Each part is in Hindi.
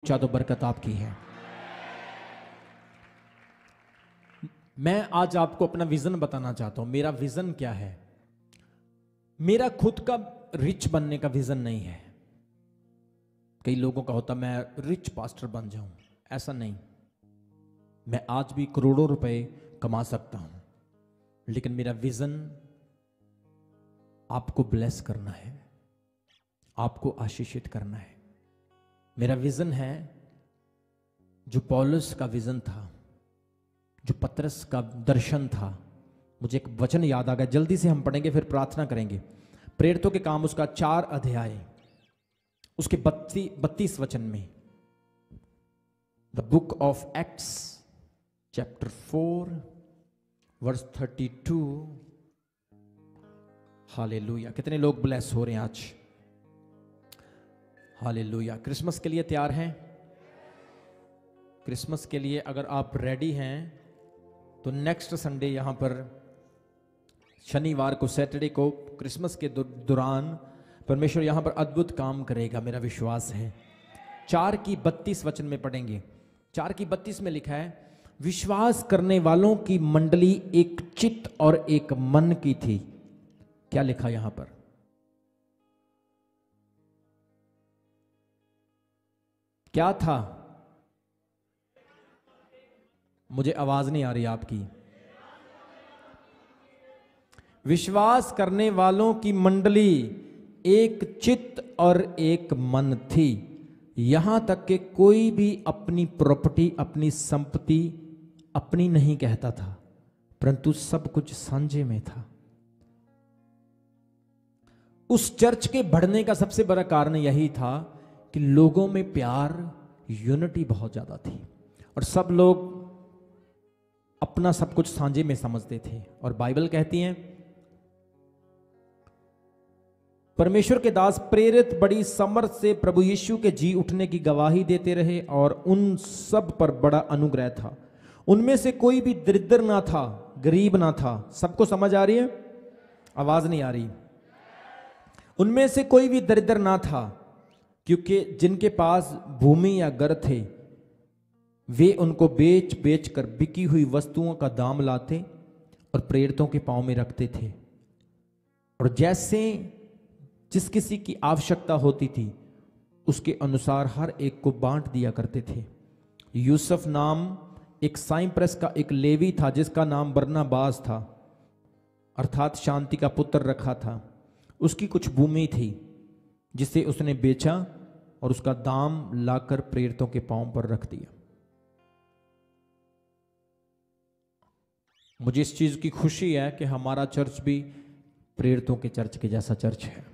तो बरकत आपकी है। मैं आज आपको अपना विजन बताना चाहता हूं। मेरा विजन क्या है? मेरा खुद का रिच बनने का विजन नहीं है। कई लोगों का होता मैं रिच पास्टर बन जाऊं, ऐसा नहीं। मैं आज भी करोड़ों रुपए कमा सकता हूं, लेकिन मेरा विजन आपको ब्लेस करना है, आपको आशीषित करना है। मेरा विजन है जो पौलुस का विजन था, जो पतरस का दर्शन था। मुझे एक वचन याद आ गया, जल्दी से हम पढ़ेंगे फिर प्रार्थना करेंगे। प्रेरितों के काम उसका 4 अध्याय उसके 32 वचन में, the book of acts chapter 4 verse 32। Hallelujah. कितने लोग ब्लेस हो रहे हैं आज? हालेलुया। क्रिसमस के लिए तैयार हैं? क्रिसमस के लिए अगर आप रेडी हैं तो नेक्स्ट संडे यहां पर, शनिवार को, सैटरडे को, क्रिसमस के दौरान परमेश्वर यहां पर अद्भुत काम करेगा, मेरा विश्वास है। 4 की 32 वचन में पढ़ेंगे। 4 की 32 में लिखा है, विश्वास करने वालों की मंडली एक चित्त और एक मन की थी। क्या लिखा यहां पर? क्या था? मुझे आवाज नहीं आ रही आपकी। विश्वास करने वालों की मंडली एक चित्त और एक मन थी। यहां तक कि कोई भी अपनी प्रॉपर्टी, अपनी संपत्ति अपनी नहीं कहता था, परंतु सब कुछ साझे में था। उस चर्च के बढ़ने का सबसे बड़ा कारण यही था कि लोगों में प्यार, यूनिटी बहुत ज्यादा थी और सब लोग अपना सब कुछ साझे में समझते थे। और बाइबल कहती है, परमेश्वर के दास प्रेरित बड़ी समर्थ से प्रभु यीशु के जी उठने की गवाही देते रहे और उन सब पर बड़ा अनुग्रह था। उनमें से कोई भी दरिद्र ना था, गरीब ना था। सबको समझ आ रही है? आवाज नहीं आ रही। उनमें से कोई भी दरिद्र ना था, क्योंकि जिनके पास भूमि या घर थे वे उनको बेच बेच कर बिकी हुई वस्तुओं का दाम लाते और प्रेरितों के पांव में रखते थे, और जैसे जिस किसी की आवश्यकता होती थी उसके अनुसार हर एक को बांट दिया करते थे। यूसुफ नाम एक साइप्रस का एक लेवी था, जिसका नाम बरनबास था, अर्थात शांति का पुत्र रखा था। उसकी कुछ भूमि थी जिसे उसने बेचा और उसका दाम लाकर प्रेरितों के पांव पर रख दिया। मुझे इस चीज की खुशी है कि हमारा चर्च भी प्रेरितों के चर्च के जैसा चर्च है,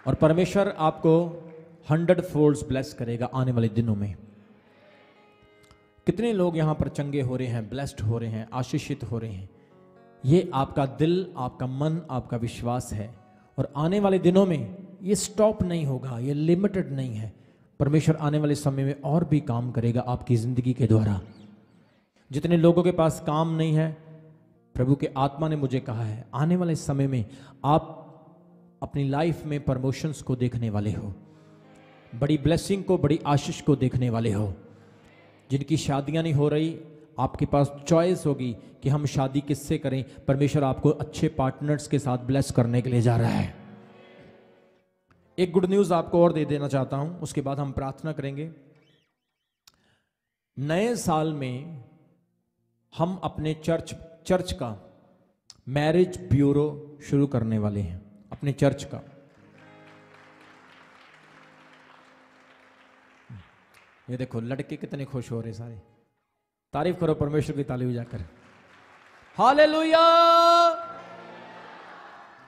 और परमेश्वर आपको 100 फोल्ड्स ब्लेस करेगा आने वाले दिनों में। कितने लोग यहां पर चंगे हो रहे हैं, ब्लेस्ड हो रहे हैं, आशीषित हो रहे हैं? ये आपका दिल, आपका मन, आपका विश्वास है। और आने वाले दिनों में ये स्टॉप नहीं होगा, ये लिमिटेड नहीं है। परमेश्वर आने वाले समय में और भी काम करेगा आपकी जिंदगी के द्वारा। जितने लोगों के पास काम नहीं है, प्रभु के आत्मा ने मुझे कहा है, आने वाले समय में आप अपनी लाइफ में प्रमोशंस को देखने वाले हो, बड़ी ब्लेसिंग को, बड़ी आशीष को देखने वाले हो। जिनकी शादियां नहीं हो रही, आपके पास चॉइस होगी कि हम शादी किससे करें। परमेश्वर आपको अच्छे पार्टनर्स के साथ ब्लेस करने के लिए जा रहा है। एक गुड न्यूज आपको और दे देना चाहता हूं, उसके बाद हम प्रार्थना करेंगे। नए साल में हम अपने चर्च का मैरिज ब्यूरो शुरू करने वाले हैं, अपने चर्च का। ये देखो लड़के कितने खुश हो रहे सारे। तारीफ करो परमेश्वर की ताली बजाकर। हालेलुया।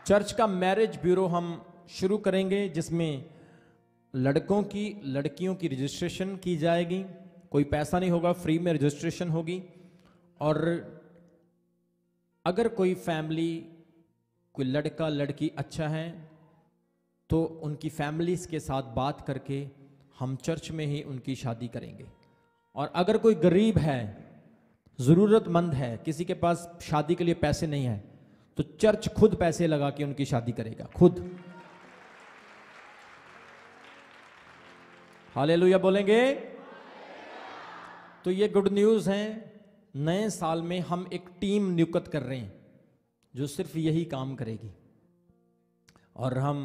चर्च का मैरिज ब्यूरो हम शुरू करेंगे, जिसमें लड़कों की, लड़कियों की रजिस्ट्रेशन की जाएगी। कोई पैसा नहीं होगा, फ्री में रजिस्ट्रेशन होगी। और अगर कोई फैमिली, कोई लड़का लड़की अच्छा है तो उनकी फैमिलीज के साथ बात करके हम चर्च में ही उनकी शादी करेंगे। और अगर कोई गरीब है, जरूरतमंद है, किसी के पास शादी के लिए पैसे नहीं है, तो चर्च खुद पैसे लगा के उनकी शादी करेगा, खुद। हालेलुया बोलेंगे। तो ये गुड न्यूज़ है। नए साल में हम एक टीम नियुक्त कर रहे हैं जो सिर्फ यही काम करेगी, और हम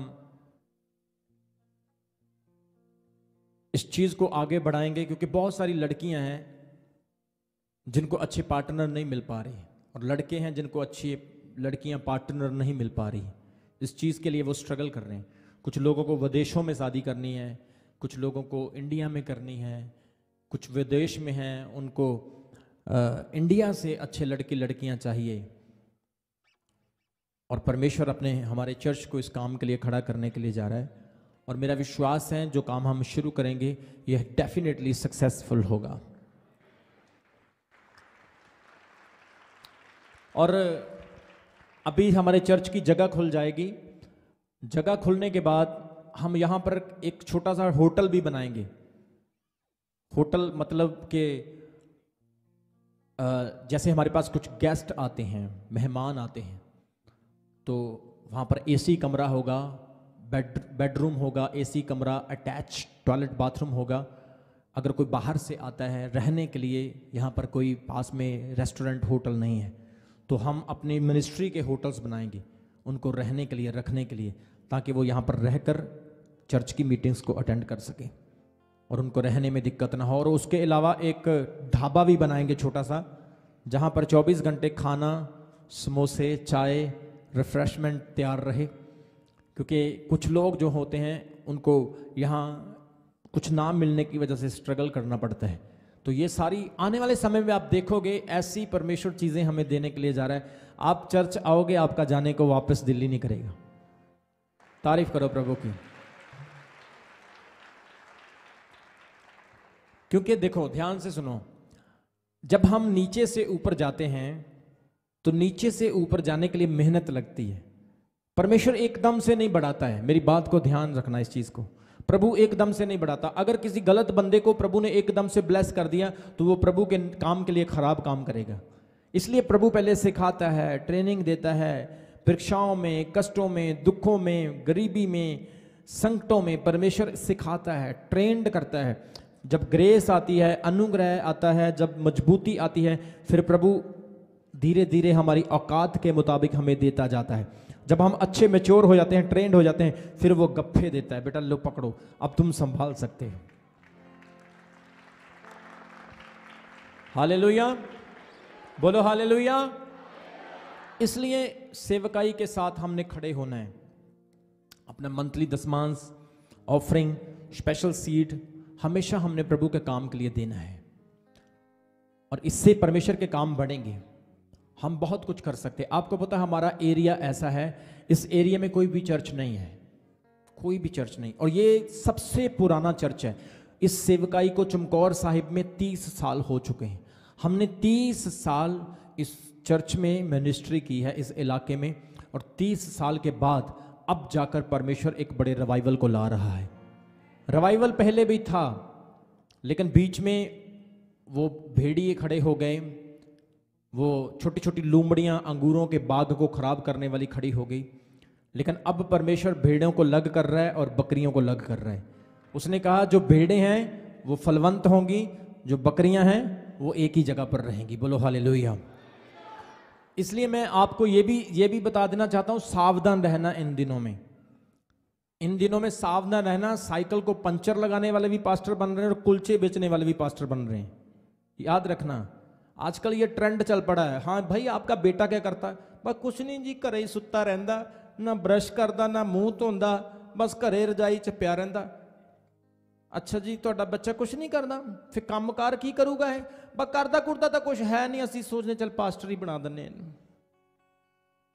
इस चीज को आगे बढ़ाएंगे क्योंकि बहुत सारी लड़कियां हैं जिनको अच्छे पार्टनर नहीं मिल पा रही, और लड़के हैं जिनको अच्छी लड़कियां पार्टनर नहीं मिल पा रही। इस चीज के लिए वो स्ट्रगल कर रहे हैं। कुछ लोगों को विदेशों में शादी करनी है, कुछ लोगों को इंडिया में करनी है, कुछ विदेश में हैं उनको इंडिया से अच्छे लड़के लड़कियां चाहिए। और परमेश्वर अपने हमारे चर्च को इस काम के लिए खड़ा करने के लिए जा रहा है, और मेरा विश्वास है जो काम हम शुरू करेंगे यह डेफिनेटली सक्सेसफुल होगा। और अभी हमारे चर्च की जगह खुल जाएगी। जगह खुलने के बाद हम यहाँ पर एक छोटा सा होटल भी बनाएंगे। होटल मतलब कि जैसे हमारे पास कुछ गेस्ट आते हैं, मेहमान आते हैं, तो वहाँ पर एसी कमरा होगा, बेडरूम होगा, एसी कमरा, अटैच टॉयलेट बाथरूम होगा। अगर कोई बाहर से आता है रहने के लिए, यहाँ पर कोई पास में रेस्टोरेंट होटल नहीं है, तो हम अपनी मिनिस्ट्री के होटल्स बनाएंगे उनको रहने के लिए, रखने के लिए, ताकि वो यहाँ पर रहकर चर्च की मीटिंग्स को अटेंड कर सकें और उनको रहने में दिक्कत ना हो। और उसके अलावा एक ढाबा भी बनाएंगे छोटा सा, जहाँ पर 24 घंटे खाना, समोसे, चाय, रिफ्रेशमेंट तैयार रहे। क्योंकि कुछ लोग जो होते हैं उनको यहाँ कुछ ना मिलने की वजह से स्ट्रगल करना पड़ता है। तो ये सारी आने वाले समय में आप देखोगे ऐसी परमेश्वर चीज़ें हमें देने के लिए जा रहा है। आप चर्च आओगे, आपका जाने को वापस दिल ही नहीं करेगा। तारीफ करो प्रभु की। क्योंकि देखो, ध्यान से सुनो, जब हम नीचे से ऊपर जाते हैं तो नीचे से ऊपर जाने के लिए मेहनत लगती है। परमेश्वर एकदम से नहीं बढ़ाता है। मेरी बात को ध्यान रखना, इस चीज को प्रभु एकदम से नहीं बढ़ाता। अगर किसी गलत बंदे को प्रभु ने एकदम से ब्लेस कर दिया तो वो प्रभु के काम के लिए खराब काम करेगा। इसलिए प्रभु पहले सिखाता है, ट्रेनिंग देता है, परीक्षाओं में, कष्टों में, दुखों में, गरीबी में, संकटों में परमेश्वर सिखाता है, ट्रेंड करता है। जब ग्रेस आती है, अनुग्रह आता है, जब मजबूती आती है, फिर प्रभु धीरे धीरे हमारी औकात के मुताबिक हमें देता जाता है। जब हम अच्छे मैच्योर हो जाते हैं, ट्रेंड हो जाते हैं, फिर वो गप्फे देता है, बेटा लो पकड़ो, अब तुम संभाल सकते हो। हालेलुया बोलो, हालेलुया। इसलिए सेवकाई के साथ हमने खड़े होना है। अपना मंथली दशमांश, ऑफरिंग, स्पेशल सीड हमेशा हमने प्रभु के काम के लिए देना है, और इससे परमेश्वर के काम बढ़ेंगे। हम बहुत कुछ कर सकते हैं। आपको पता है हमारा एरिया ऐसा है, इस एरिया में कोई भी चर्च नहीं है, कोई भी चर्च नहीं, और ये सबसे पुराना चर्च है। इस सेवकाई को चमकौर साहिब में 30 साल हो चुके हैं। हमने 30 साल इस चर्च में मिनिस्ट्री की है, इस इलाके में, और 30 साल के बाद अब जाकर परमेश्वर एक बड़े रिवाइवल को ला रहा है। रिवाइवल पहले भी था, लेकिन बीच में वो भेड़िए खड़े हो गए, वो छोटी छोटी लूमड़ियां अंगूरों के बाग को खराब करने वाली खड़ी हो गई। लेकिन अब परमेश्वर भेड़ों को लग कर रहा है और बकरियों को लग कर रहा है। उसने कहा जो भेड़ें हैं वो फलवंत होंगी, जो बकरियां हैं वो एक ही जगह पर रहेंगी। बोलो हालेलुया। इसलिए मैं आपको ये भी बता देना चाहता हूं, सावधान रहना इन दिनों में। इन दिनों में सावधान रहना। साइकिल को पंचर लगाने वाले भी पास्टर बन रहे हैं और कुलचे बेचने वाले भी पास्टर बन रहे हैं। याद रखना, आजकल ये ट्रेंड चल पड़ा है। हाँ भाई, आपका बेटा क्या करता है? बस कुछ नहीं जी, घरे ही सुत्ता रहंदा, ना ब्रश करता, ना मुंह धोंदा, बस घरे रजाई च पिया रहंदा। अच्छा जी, ਤੁਹਾਡਾ ਬੱਚਾ कुछ नहीं करता, फिर कामकार की करूगा है? बस करदा कुरदा तो कुछ है नहीं, असि सोचने चल पास्टर ही बना देने।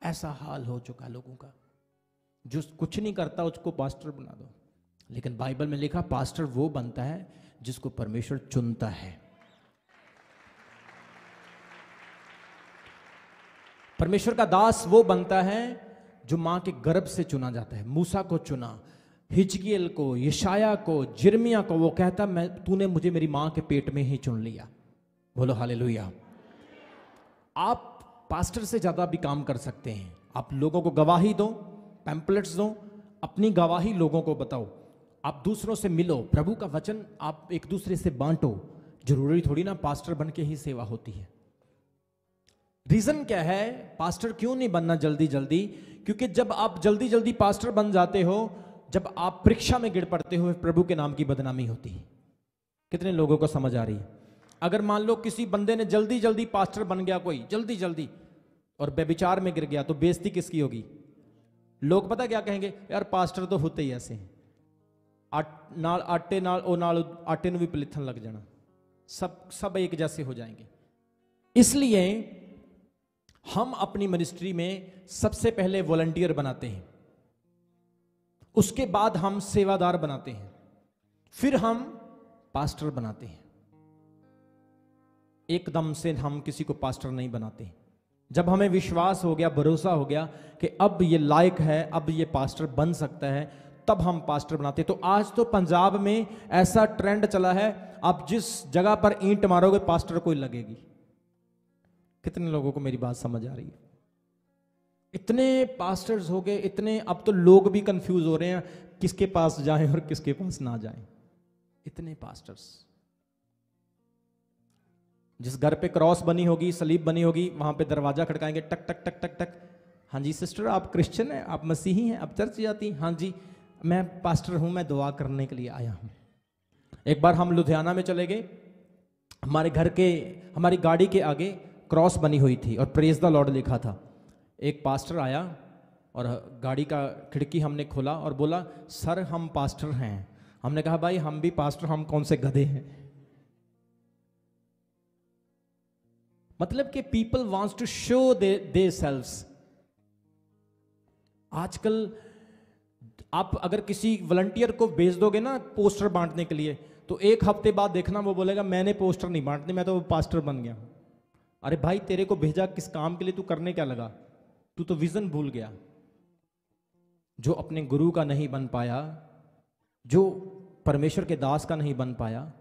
ऐसा हाल हो चुका लोगों का, जो कुछ नहीं करता उसको पास्टर बना दो। लेकिन बाइबल में लिखा पास्टर वो बनता है जिसको परमेश्वर चुनता है। परमेश्वर का दास वो बनता है जो मां के गर्भ से चुना जाता है। मूसा को चुना, हिजकियेल को, यशाया को, जिर्मिया को। वो कहता मैं, तूने मुझे मेरी मां के पेट में ही चुन लिया। बोलो हालेलुया। आप पास्टर से ज्यादा भी काम कर सकते हैं। आप लोगों को गवाही दो, पैम्पलेट्स दो, अपनी गवाही लोगों को बताओ। आप दूसरों से मिलो, प्रभु का वचन आप एक दूसरे से बांटो। जरूरी थोड़ी ना पास्टर बन के ही सेवा होती है। रीजन क्या है पास्टर क्यों नहीं बनना जल्दी जल्दी? क्योंकि जब आप जल्दी जल्दी पास्टर बन जाते हो, जब आप परीक्षा में गिर पड़ते हो, प्रभु के नाम की बदनामी होती है। कितने लोगों को समझ आ रही है? अगर मान लो किसी बंदे ने जल्दी जल्दी पास्टर बन गया, कोई जल्दी जल्दी, और व्यभिचार में गिर गया, तो बेइज्जती किसकी होगी? लोग पता क्या कहेंगे, यार पास्टर तो होते ही ऐसे हैं, आटे ਨੂੰ भी पलिथन लग जाना, सब एक जैसे हो जाएंगे। इसलिए हम अपनी मिनिस्ट्री में सबसे पहले वॉलंटियर बनाते हैं, उसके बाद हम सेवादार बनाते हैं, फिर हम पास्टर बनाते हैं। एकदम से हम किसी को पास्टर नहीं बनाते। जब हमें विश्वास हो गया, भरोसा हो गया कि अब ये लायक है, अब ये पास्टर बन सकता है, तब हम पास्टर बनाते। तो आज तो पंजाब में ऐसा ट्रेंड चला है, आप जिस जगह पर ईंट मारोगे पास्टर को ही लगेगी। कितने लोगों को मेरी बात समझ आ रही है? इतने पास्टर्स हो गए, इतने, अब तो लोग भी कंफ्यूज हो रहे हैं किसके पास जाएं और किसके पास ना जाएं। इतने पास्टर्स, जिस घर पे क्रॉस बनी होगी, सलीब बनी होगी, वहां पे दरवाजा खड़काएंगे, टक टक टक टक टक। हाँ जी सिस्टर, आप क्रिश्चियन हैं, आप मसीही हैं, आप चर्च जाती? हाँ जी, मैं पास्टर हूं, मैं दुआ करने के लिए आया हूं। एक बार हम लुधियाना में चले गए, हमारी गाड़ी के आगे क्रॉस बनी हुई थी और प्रेज द लॉर्ड लिखा था। एक पास्टर आया और गाड़ी का खिड़की हमने खोला और बोला, सर हम पास्टर हैं। हमने कहा, भाई हम भी पास्टर, हम कौन से गधे हैं? मतलब कि people wants to show themselves. आजकल आप अगर किसी वॉलंटियर को भेज दोगे ना पोस्टर बांटने के लिए, तो एक हफ्ते बाद देखना वो बोलेगा मैंने पोस्टर नहीं बांटने, मैं तो पास्टर बन गया हूं। अरे भाई, तेरे को भेजा किस काम के लिए? तू करने क्या लगा? तू तो विजन भूल गया। जो अपने गुरु का नहीं बन पाया, जो परमेश्वर के दास का नहीं बन पाया,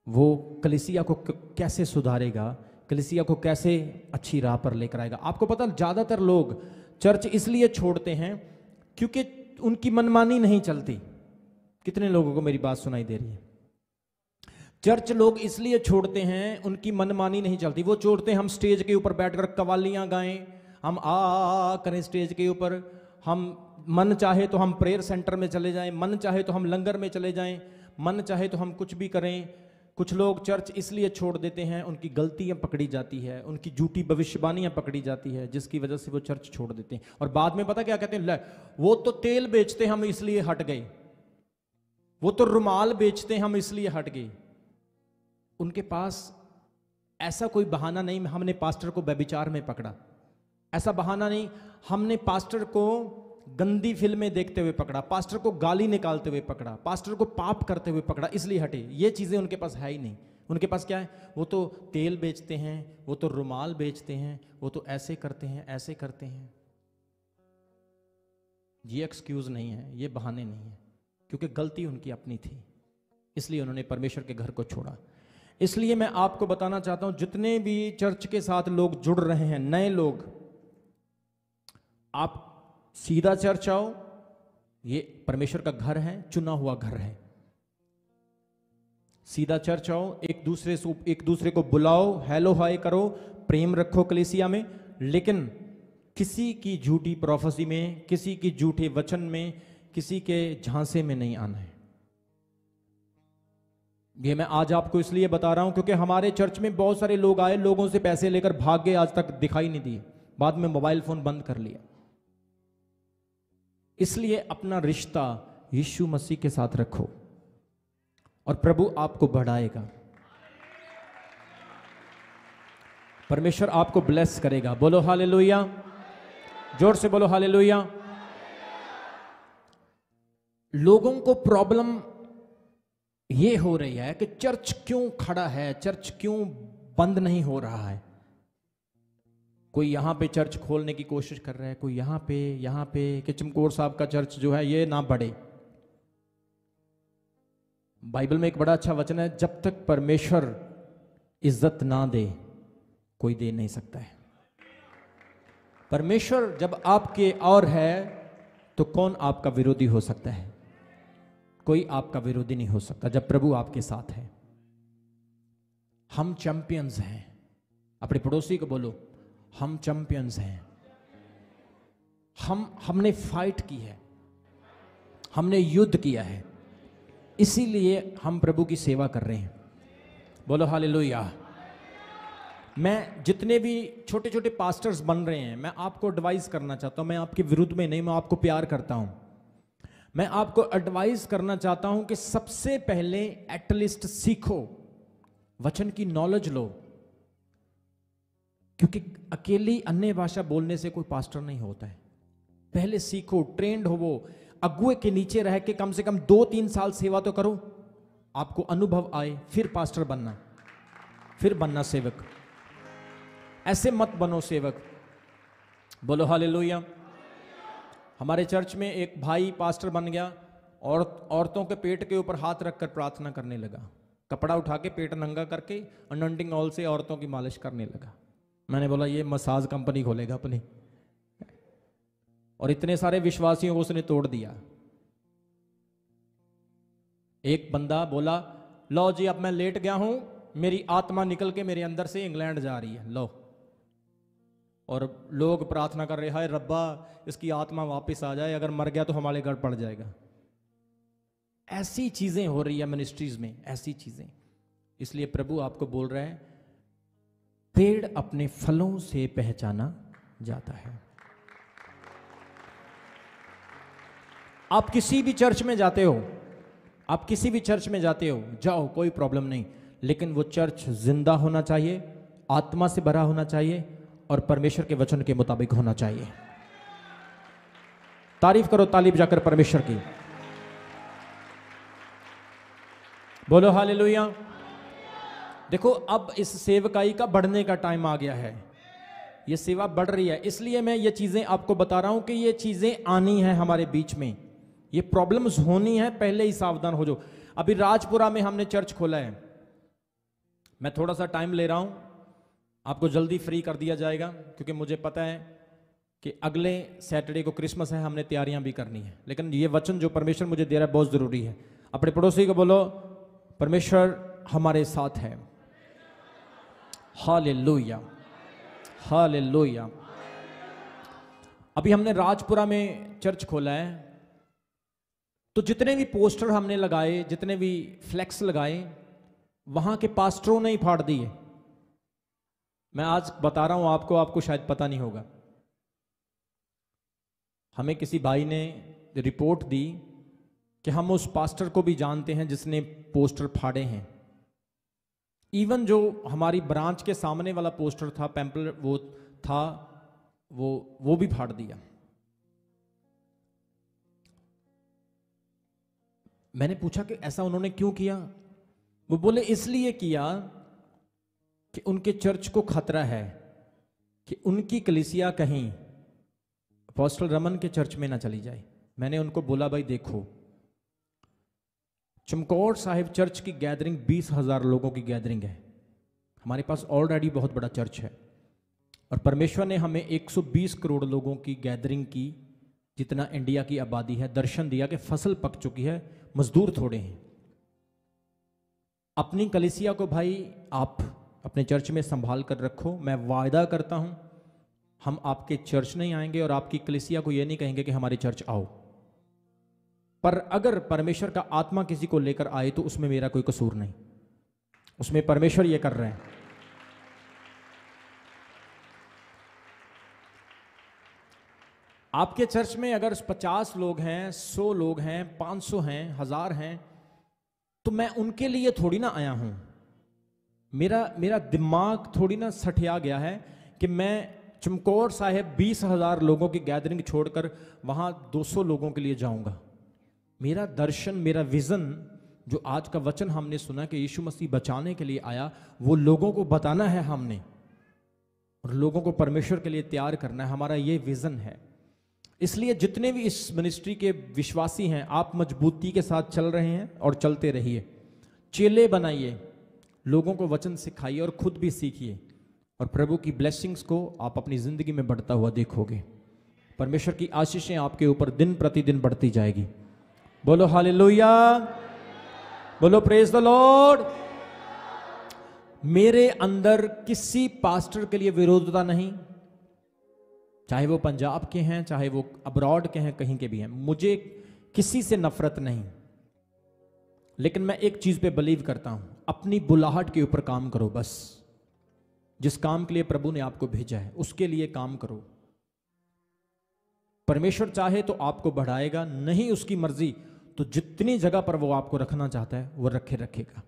वो कलीसिया को कैसे सुधारेगा, कलीसिया को कैसे अच्छी राह पर लेकर आएगा? आपको पता, ज्यादातर लोग चर्च इसलिए छोड़ते हैं क्योंकि उनकी मनमानी नहीं चलती। कितने लोगों को मेरी बात सुनाई दे रही है? चर्च लोग इसलिए छोड़ते हैं, उनकी मनमानी नहीं चलती। वो छोड़ते हैं हम स्टेज के ऊपर बैठकर कवालियां गाएं, हम आ करें स्टेज के ऊपर, हम मन चाहे तो हम प्रेयर सेंटर में चले जाएं, मन चाहे तो हम लंगर में चले जाएं, मन चाहे तो हम कुछ भी करें। कुछ लोग चर्च इसलिए छोड़ देते हैं, उनकी गलतियां पकड़ी जाती है, उनकी झूठी भविष्यवाणियां पकड़ी जाती है, जिसकी वजह से वो चर्च छोड़ देते हैं। और बाद में पता क्या कहते हैं, वो तो तेल बेचते हम इसलिए हट गए, वो तो रुमाल बेचते हम इसलिए हट गए। उनके पास ऐसा कोई बहाना नहीं, हमने पास्टर को व्यभिचार में पकड़ा, ऐसा बहाना नहीं, हमने पास्टर को गंदी फिल्में देखते हुए पकड़ा, पास्टर को गाली निकालते हुए पकड़ा, पास्टर को पाप करते हुए पकड़ा, इसलिए हटे। ये चीजें उनके पास है ही नहीं। उनके पास क्या है? वो तो तेल बेचते हैं, वो तो रुमाल बेचते हैं, वो तो ऐसे करते हैं, ऐसे करते हैं। ये एक्सक्यूज नहीं है, ये बहाने नहीं है, क्योंकि गलती उनकी अपनी थी, इसलिए उन्होंने परमेश्वर के घर को छोड़ा। इसलिए मैं आपको बताना चाहता हूं, जितने भी चर्च के साथ लोग जुड़ रहे हैं, नए लोग, आप सीधा चर्च आओ, ये परमेश्वर का घर है, चुना हुआ घर है। सीधा चर्च आओ, एक दूसरे को बुलाओ, हेलो हाय करो, प्रेम रखो कलीसिया में, लेकिन किसी की झूठी प्रोफेसी में, किसी की झूठे वचन में, किसी के झांसे में नहीं आना है। ये मैं आज आपको इसलिए बता रहा हूं क्योंकि हमारे चर्च में बहुत सारे लोग आए, लोगों से पैसे लेकर भाग गए, आज तक दिखाई नहीं दिए, बाद में मोबाइल फोन बंद कर लिया। इसलिए अपना रिश्ता यीशु मसीह के साथ रखो और प्रभु आपको बढ़ाएगा, परमेश्वर आपको ब्लेस करेगा। बोलो हालेलुया, जोर से बोलो हालेलुया। लोगों को प्रॉब्लम ये हो रही है कि चर्च क्यों खड़ा है, चर्च क्यों बंद नहीं हो रहा है। कोई यहां पे चर्च खोलने की कोशिश कर रहा है, कोई यहां पे कि चमकौर साहब का चर्च जो है ये ना बढ़े। बाइबल में एक बड़ा अच्छा वचन है, जब तक परमेश्वर इज्जत ना दे कोई दे नहीं सकता है। परमेश्वर जब आपके और है तो कौन आपका विरोधी हो सकता है? कोई आपका विरोधी नहीं हो सकता जब प्रभु आपके साथ है। हम चैंपियंस हैं। अपने पड़ोसी को बोलो, हम चैंपियंस हैं। हमने फाइट की है, हमने युद्ध किया है, इसीलिए हम प्रभु की सेवा कर रहे हैं। बोलो हालेलुया। मैं जितने भी छोटे छोटे पास्टर्स बन रहे हैं, मैं आपको एडवाइस करना चाहता हूं। मैं आपके विरुद्ध में नहीं, मैं आपको प्यार करता हूं। मैं आपको एडवाइस करना चाहता हूं कि सबसे पहले एटलीस्ट सीखो, वचन की नॉलेज लो, क्योंकि अकेली अन्य भाषा बोलने से कोई पास्टर नहीं होता है। पहले सीखो, ट्रेंड हो, वो अगुए के नीचे रह के कम से कम 2-3 साल सेवा तो करो, आपको अनुभव आए, फिर पास्टर बनना, फिर बनना सेवक। ऐसे मत बनो सेवक। बोलो हालेलुया। हमारे चर्च में एक भाई पास्टर बन गया और औरतों के पेट के ऊपर हाथ रखकर प्रार्थना करने लगा, कपड़ा उठा के पेट नंगा करके अनॉइंटिंग ऑयल से औरतों की मालिश करने लगा। मैंने बोला ये मसाज कंपनी खोलेगा अपनी, और इतने सारे विश्वासियों को उसने तोड़ दिया। एक बंदा बोला, लो जी अब मैं लेट गया हूं, मेरी आत्मा निकल के मेरे अंदर से इंग्लैंड जा रही है, लो। और लोग प्रार्थना कर रहे, हाय रब्बा इसकी आत्मा वापस आ जाए, अगर मर गया तो हमारे घर पड़ जाएगा। ऐसी चीजें हो रही है मिनिस्ट्रीज में, ऐसी चीजें। इसलिए प्रभु आपको बोल रहा है, पेड़ अपने फलों से पहचाना जाता है। आप किसी भी चर्च में जाते हो, आप किसी भी चर्च में जाते हो, जाओ, कोई प्रॉब्लम नहीं, लेकिन वो चर्च जिंदा होना चाहिए, आत्मा से भरा होना चाहिए और परमेश्वर के वचन के मुताबिक होना चाहिए। तारीफ करो ताली बजाकर परमेश्वर की। बोलो हालेलुया। देखो अब इस सेवकाई का बढ़ने का टाइम आ गया है, ये सेवा बढ़ रही है, इसलिए मैं ये चीजें आपको बता रहा हूं कि ये चीजें आनी है हमारे बीच में, ये प्रॉब्लम्स होनी है, पहले ही सावधान हो जाओ। अभी राजपुरा में हमने चर्च खोला है, मैं थोड़ा सा टाइम ले रहा हूं, आपको जल्दी फ्री कर दिया जाएगा, क्योंकि मुझे पता है कि अगले सैटरडे को क्रिसमस है, हमने तैयारियां भी करनी है। लेकिन ये वचन जो परमेश्वर मुझे दे रहा है बहुत जरूरी है। अपने पड़ोसी को बोलो, परमेश्वर हमारे साथ है। Hallelujah, hallelujah. अभी हमने राजपुरा में चर्च खोला है, तो जितने भी पोस्टर हमने लगाए, जितने भी फ्लैक्स लगाए, वहां के पास्टरों ने ही फाड़ दिए। मैं आज बता रहा हूं आपको, आपको शायद पता नहीं होगा। हमें किसी भाई ने रिपोर्ट दी कि हम उस पास्टर को भी जानते हैं जिसने पोस्टर फाड़े हैं। इवन जो हमारी ब्रांच के सामने वाला पोस्टर था, पैम्पल वो था, वो भी फाड़ दिया। मैंने पूछा कि ऐसा उन्होंने क्यों किया? वो बोले इसलिए किया कि उनके चर्च को खतरा है कि उनकी कलीसिया कहीं अपोस्टल रमन के चर्च में ना चली जाए। मैंने उनको बोला, भाई देखो, चमकौर साहिब चर्च की गैदरिंग 20,000 लोगों की गैदरिंग है। हमारे पास ऑलरेडी बहुत बड़ा चर्च है, और परमेश्वर ने हमें 120 करोड़ लोगों की गैदरिंग की, जितना इंडिया की आबादी है, दर्शन दिया कि फसल पक चुकी है, मजदूर थोड़े हैं। अपनी कलीसिया को भाई आप अपने चर्च में संभाल कर रखो। मैं वायदा करता हूं, हम आपके चर्च नहीं आएंगे और आपकी कलीसिया को यह नहीं कहेंगे कि हमारे चर्च आओ। पर अगर परमेश्वर का आत्मा किसी को लेकर आए तो उसमें मेरा कोई कसूर नहीं, उसमें परमेश्वर ये कर रहे हैं। आपके चर्च में अगर 50 लोग हैं, 100 लोग हैं, 500 हैं, 1000 हैं, तो मैं उनके लिए थोड़ी ना आया हूं। मेरा दिमाग थोड़ी ना सठिया गया है कि मैं चमकौर साहिब 20,000 लोगों की गैदरिंग छोड़कर वहां 200 लोगों के लिए जाऊंगा। मेरा दर्शन, मेरा विजन, जो आज का वचन हमने सुना कि यीशु मसीह बचाने के लिए आया, वो लोगों को बताना है हमने, और लोगों को परमेश्वर के लिए तैयार करना है। हमारा ये विजन है। इसलिए जितने भी इस मिनिस्ट्री के विश्वासी हैं, आप मजबूती के साथ चल रहे हैं और चलते रहिए। चेले बनाइए, लोगों को वचन सिखाइए और खुद भी सीखिए, और प्रभु की ब्लेसिंग्स को आप अपनी जिंदगी में बढ़ता हुआ देखोगे। परमेश्वर की आशीषें आपके ऊपर दिन प्रतिदिन बढ़ती जाएगी। बोलो हालेलुया, बोलो प्रेज द लॉर्ड। मेरे अंदर किसी पास्टर के लिए विरोधता नहीं, चाहे वो पंजाब के हैं, चाहे वो अब्रॉड के हैं, कहीं के भी हैं, मुझे किसी से नफरत नहीं। लेकिन मैं एक चीज पे बिलीव करता हूं, अपनी बुलाहट के ऊपर काम करो। बस जिस काम के लिए प्रभु ने आपको भेजा है उसके लिए काम करो। परमेश्वर चाहे तो आपको बढ़ाएगा, नहीं उसकी मर्जी तो जितनी जगह पर वो आपको रखना चाहता है वो रखेगा,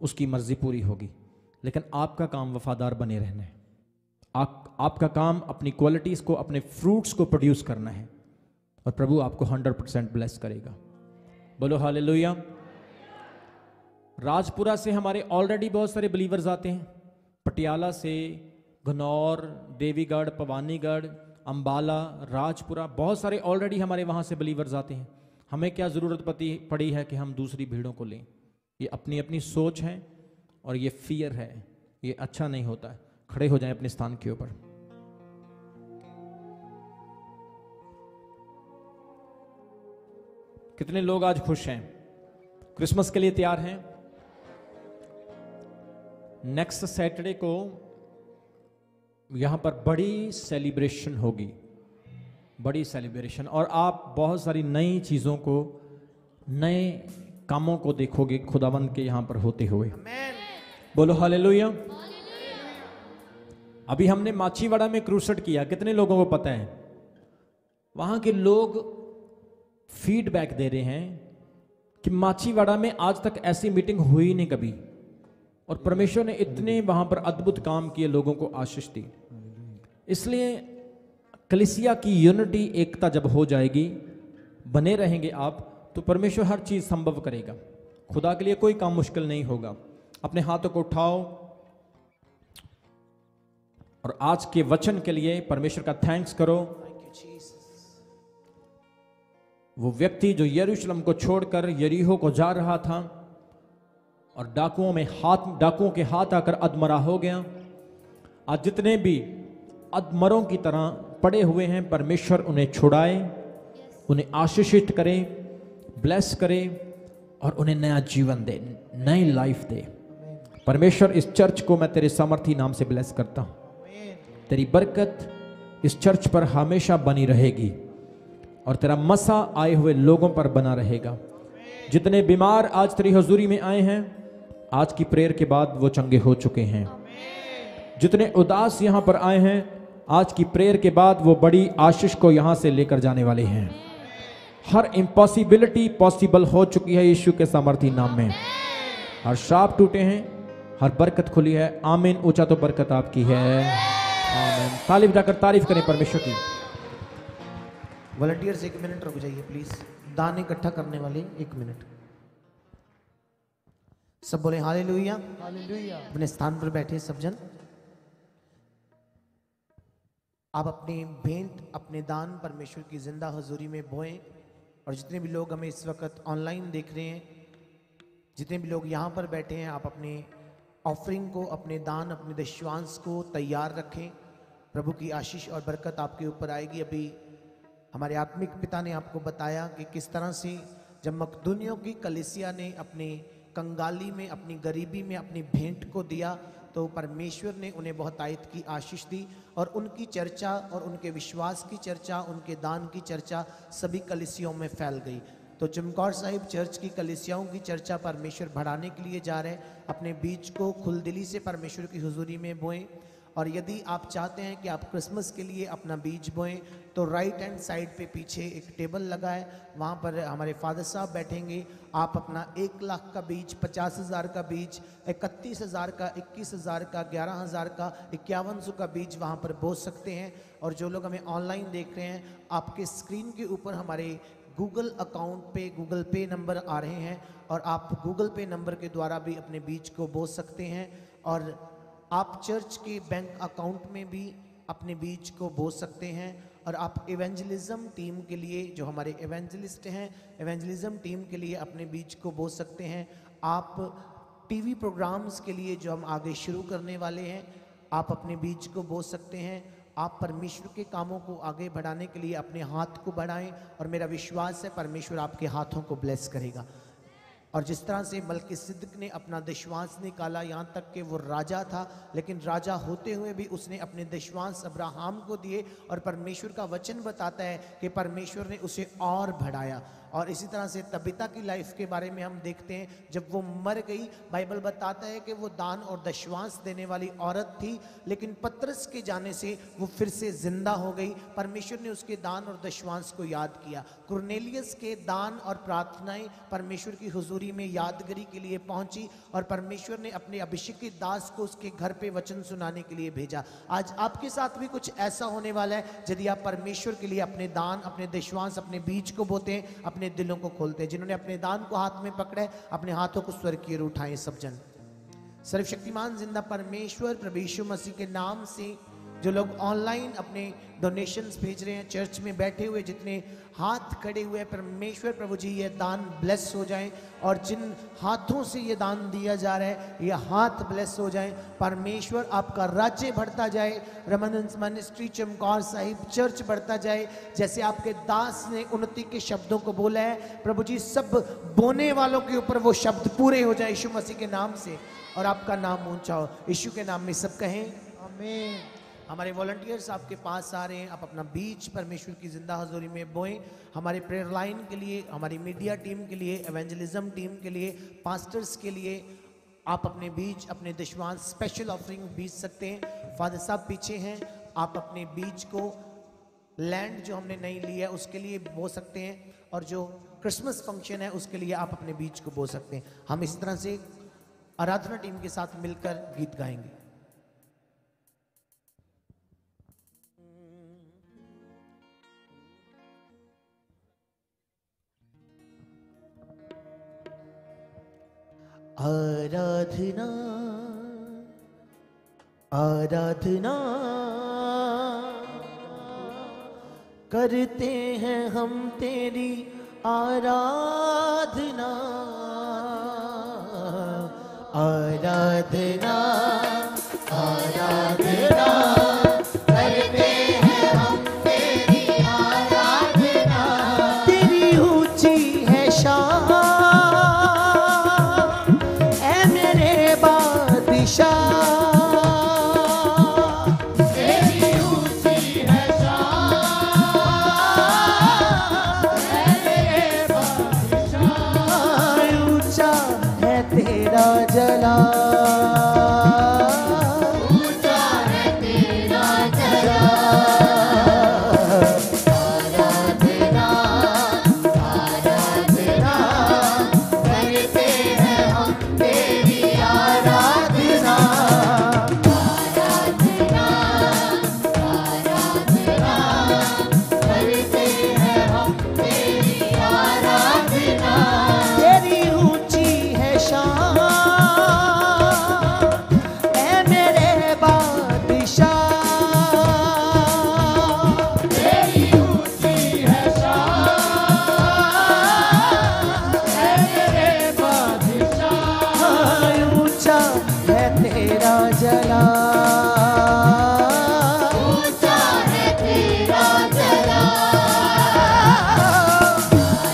उसकी मर्जी पूरी होगी। लेकिन आपका काम वफादार बने रहना है। आपका काम अपनी क्वालिटीज को, अपने फ्रूट्स को प्रोड्यूस करना है, और प्रभु आपको 100% ब्लेस करेगा। बोलो हालेलुया। राजपुरा से हमारे ऑलरेडी बहुत सारे बिलीवर्स आते हैं, पटियाला से, घनौर, देवीगढ़, भवानीगढ़, अंबाला, राजपुरा, बहुत सारे ऑलरेडी हमारे वहां से बिलीवर्स आते हैं। हमें क्या जरूरत पड़ी है कि हम दूसरी भीड़ों को लें? ये अपनी अपनी सोच है और ये फियर है, ये अच्छा नहीं होता है। खड़े हो जाएं अपने स्थान के ऊपर। कितने लोग आज खुश हैं, क्रिसमस के लिए तैयार हैं? नेक्स्ट सैटरडे को यहां पर बड़ी सेलिब्रेशन होगी, बड़ी सेलिब्रेशन, और आप बहुत सारी नई चीजों को, नए कामों को देखोगे खुदावंद के यहां पर होते हुए। बोलो हालेलुया। अभी हमने माचीवाड़ा में क्रूसेड किया, कितने लोगों को पता है? वहां के लोग फीडबैक दे रहे हैं कि माचीवाड़ा में आज तक ऐसी मीटिंग हुई नहीं कभी, और परमेश्वर ने इतने वहां पर अद्भुत काम किए, लोगों को आशीष दी। इसलिए कलीसिया की यूनिटी, एकता जब हो जाएगी, बने रहेंगे आप, तो परमेश्वर हर चीज संभव करेगा। खुदा के लिए कोई काम मुश्किल नहीं होगा। अपने हाथों को उठाओ और आज के वचन के लिए परमेश्वर का थैंक्स करो। वो व्यक्ति जो यरूशलेम को छोड़कर यरीहो को जा रहा था और डाकुओं के हाथ आकर अधमरा हो गया, आज जितने भी अधमरों की तरह पड़े हुए हैं, परमेश्वर उन्हें छुड़ाए, उन्हें आशीषित करे, ब्लेस करे और उन्हें नया जीवन दे, नई लाइफ दे। परमेश्वर इस चर्च को मैं तेरे सामर्थी नाम से ब्लेस करता हूं। तेरी बरकत इस चर्च पर हमेशा बनी रहेगी और तेरा मसा आए हुए लोगों पर बना रहेगा। जितने बीमार आज तेरी हजूरी में आए हैं, आज की प्रेयर के बाद वो चंगे हो चुके हैं। जितने उदास यहां पर आए हैं, आज की प्रेयर के बाद वो बड़ी आशीष को यहां से लेकर जाने वाले हैं। हर इम्पॉसिबिलिटी पॉसिबल हो चुकी है यीशु के सामर्थी नाम में। हर श्राप टूटे हैं, हर बरकत खुली है। आमीन। ऊंचा तो बरकत आपकी है। आमीन। ताली बजाकर तारीफ करें परमेश्वर की। वॉलंटियर्स 1 मिनट रुक जाइए प्लीज। दान इकट्ठा करने वाले 1 मिनट। सब बोले हालेलुया। हालेलुया। अपने स्थान पर बैठे सब जन। आप अपनी भेंट, अपने दान परमेश्वर की जिंदा हजूरी में बोएं। और जितने भी लोग हमें इस वक्त ऑनलाइन देख रहे हैं, जितने भी लोग यहाँ पर बैठे हैं, आप अपने ऑफरिंग को, अपने दान, अपने दशवांश को तैयार रखें। प्रभु की आशीष और बरकत आपके ऊपर आएगी। अभी हमारे आत्मिक पिता ने आपको बताया कि किस तरह से जब मकदूनियों की कलीसिया ने अपने कंगाली में, अपनी गरीबी में अपनी भेंट को दिया, तो परमेश्वर ने उन्हें बहुत आयत की आशीष दी और उनकी चर्चा और उनके विश्वास की चर्चा, उनके दान की चर्चा सभी कलीसियाओं में फैल गई। तो चमकौर साहिब चर्च की कलीसियाओं की चर्चा परमेश्वर बढ़ाने के लिए जा रहे हैं। अपने बीज को खुलदिली से परमेश्वर की हुजूरी में बोएं। और यदि आप चाहते हैं कि आप क्रिसमस के लिए अपना बीज बोएं, तो राइट हैंड साइड पे पीछे एक टेबल लगा है, वहाँ पर हमारे फादर साहब बैठेंगे। आप अपना 1 लाख का बीज, 50,000 का बीज, 31,000 का, 21,000 का, 11,000 का, 5100 का बीज वहाँ पर बो सकते हैं। और जो लोग हमें ऑनलाइन देख रहे हैं, आपके स्क्रीन के ऊपर हमारे गूगल अकाउंट पे गूगल पे नंबर आ रहे हैं और आप गूगल पे नंबर के द्वारा भी अपने बीज को बो सकते हैं। और आप चर्च के बैंक अकाउंट में भी अपने बीज को बो सकते हैं। और आप इवेंजलिज्म टीम के लिए, जो हमारे इवेंजलिस्ट हैं, इवेंजलिज्म टीम के लिए अपने बीज को बो सकते हैं। आप टीवी प्रोग्राम्स के लिए जो हम आगे शुरू करने वाले हैं, आप अपने बीज को बो सकते हैं। आप परमेश्वर के कामों को आगे बढ़ाने के लिए अपने हाथ को बढ़ाएं और मेरा विश्वास है परमेश्वर आपके हाथों को ब्लेस करेगा। और जिस तरह से मलकीसिदक ने अपना विश्वास निकाला, यहाँ तक कि वो राजा था लेकिन राजा होते हुए भी उसने अपने विश्वास अब्राहम को दिए, और परमेश्वर का वचन बताता है कि परमेश्वर ने उसे और बढ़ाया। और इसी तरह से तबीता की लाइफ के बारे में हम देखते हैं, जब वो मर गई बाइबल बताता है कि वो दान और दशवांश देने वाली औरत थी, लेकिन पतरस के जाने से वो फिर से जिंदा हो गई। परमेश्वर ने उसके दान और दशवांश को याद किया। कुरनेलियस के दान और प्रार्थनाएं परमेश्वर की हुजूरी में यादगारी के लिए पहुंची, और परमेश्वर ने अपने अभिषेकित दास को उसके घर पे वचन सुनाने के लिए भेजा। आज आपके साथ भी कुछ ऐसा होने वाला है, यदि आप परमेश्वर के लिए अपने दान, अपने दशवांश, अपने बीज को बोते हैं, अपने दिलों को खोलते हैं। जिन्होंने अपने दान को हाथ में पकड़ा है, अपने हाथों को स्वर्ग की ओर उठाएं सब जन। सर्वशक्तिमान जिंदा परमेश्वर प्रभु यीशु मसीह के नाम से जो लोग ऑनलाइन अपने डोनेशंस भेज रहे हैं, चर्च में बैठे हुए जितने हाथ खड़े हुए हैं, परमेश्वर प्रभु जी ये दान ब्लेस हो जाएं, और जिन हाथों से ये दान दिया जा रहा है ये हाथ ब्लेस हो जाएं। परमेश्वर आपका राज्य बढ़ता जाए, remnants ministry Chamkaur Sahib church बढ़ता जाए, जैसे आपके दास ने उन्नति के शब्दों को बोला है प्रभु जी, सब बोने वालों के ऊपर वो शब्द पूरे हो जाए यीशु मसीह के नाम से, और आपका नाम ऊंचा हो। यीशु के नाम में सब कहें आमीन। हमारे वॉलंटियर्स आपके पास आ रहे हैं, आप अपना बीज परमेश्वर की जिंदा हजूरी में बोएं। हमारे प्रेयर लाइन के लिए, हमारी मीडिया टीम के लिए, एवेंजलिज्म टीम के लिए, पास्टर्स के लिए आप अपने बीज, अपने दशवांश स्पेशल ऑफरिंग बीज सकते हैं। फादर साहब पीछे हैं, आप अपने बीज को लैंड जो हमने नहीं ली है उसके लिए बो सकते हैं, और जो क्रिसमस फंक्शन है उसके लिए आप अपने बीज को बो सकते हैं। हम इसी तरह से आराधना टीम के साथ मिलकर गीत गाएंगे। आराधना आराधना करते हैं हम तेरी आराधना, आराधना आराधना करते हैं हम तेरी आराधना। तेरी ऊंची है शान जला, ऊंचा है तेरा जला। आराधना आराधना करते हैं हम तेरी आराधना, आराधना आराधना करते हैं हम तेरी आराधना। तेरी ऊंची है शान जला, ऊंचा है तेरा जला।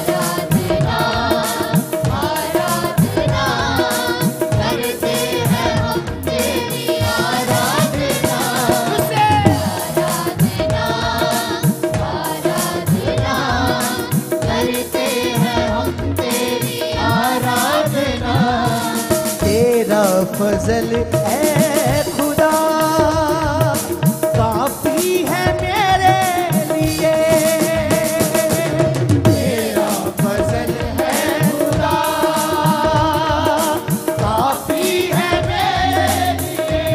आराधना आराधना करते हैं हम तेरी आराधना, आराधना आराधना करते हैं हम तेरी आराधना। तेरा फजल है खुदा काफी है मेरे लिए, तेरा फजल है खुदा काफी है मेरे लिए।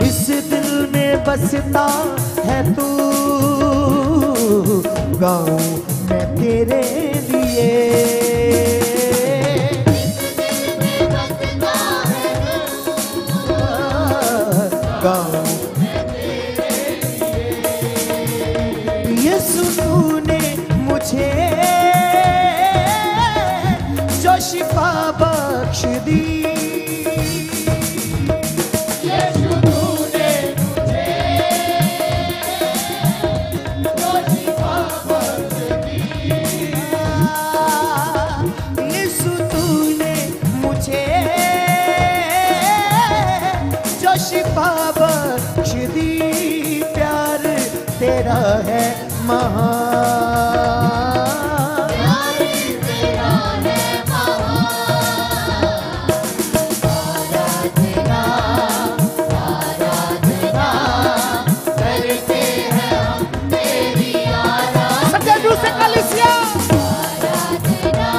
इस दिल में बसता है तू, गाऊं मैं तेरे लिए। यीशु तूने मुझे जो शिफा बख्श दी, यीशु तूने मुझे महान, न्याय तेरा है महान। आराधना आराधना करते हैं हम तेरी आराधना। सबसे दूसरे कलीसिया आराधना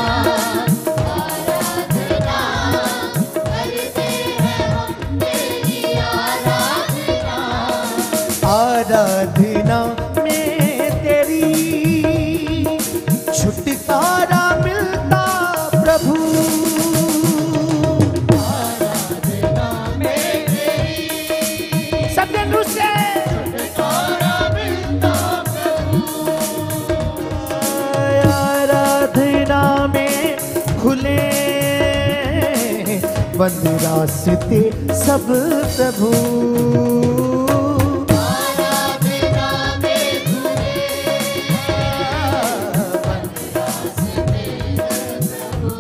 आराधना करते हैं हम तेरी आराधना। आराधना में तेरी छुटकारा मिलता प्रभु। आराधना में तेरी सबसे दूसरे छुटकारा मिलता प्रभु। आराधना में खुले बंद रास्ते सब प्रभु। आराधना में खुले बंद रास्ते प्रभु।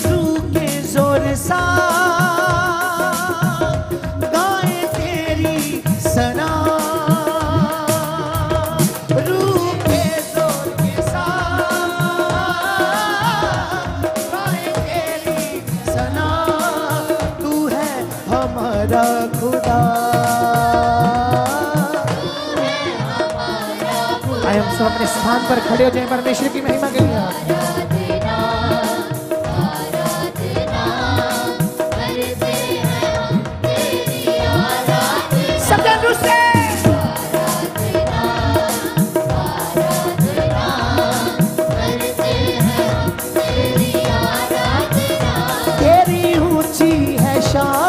रूह के जोर सा गाए तेरी सना। रूह के जोर के साथ गाए तेरी सना। तू है हमारा खुदा। आइए हम सब अपने स्थान पर खड़े हो जाएं परमेश्वर की महिमा के लिए। आराधना आराधना करते हैं हम तेरी आराधना। सब जन से आराधना आराधना करते हैं हम तेरी आराधना। तेरी ऊंची है शान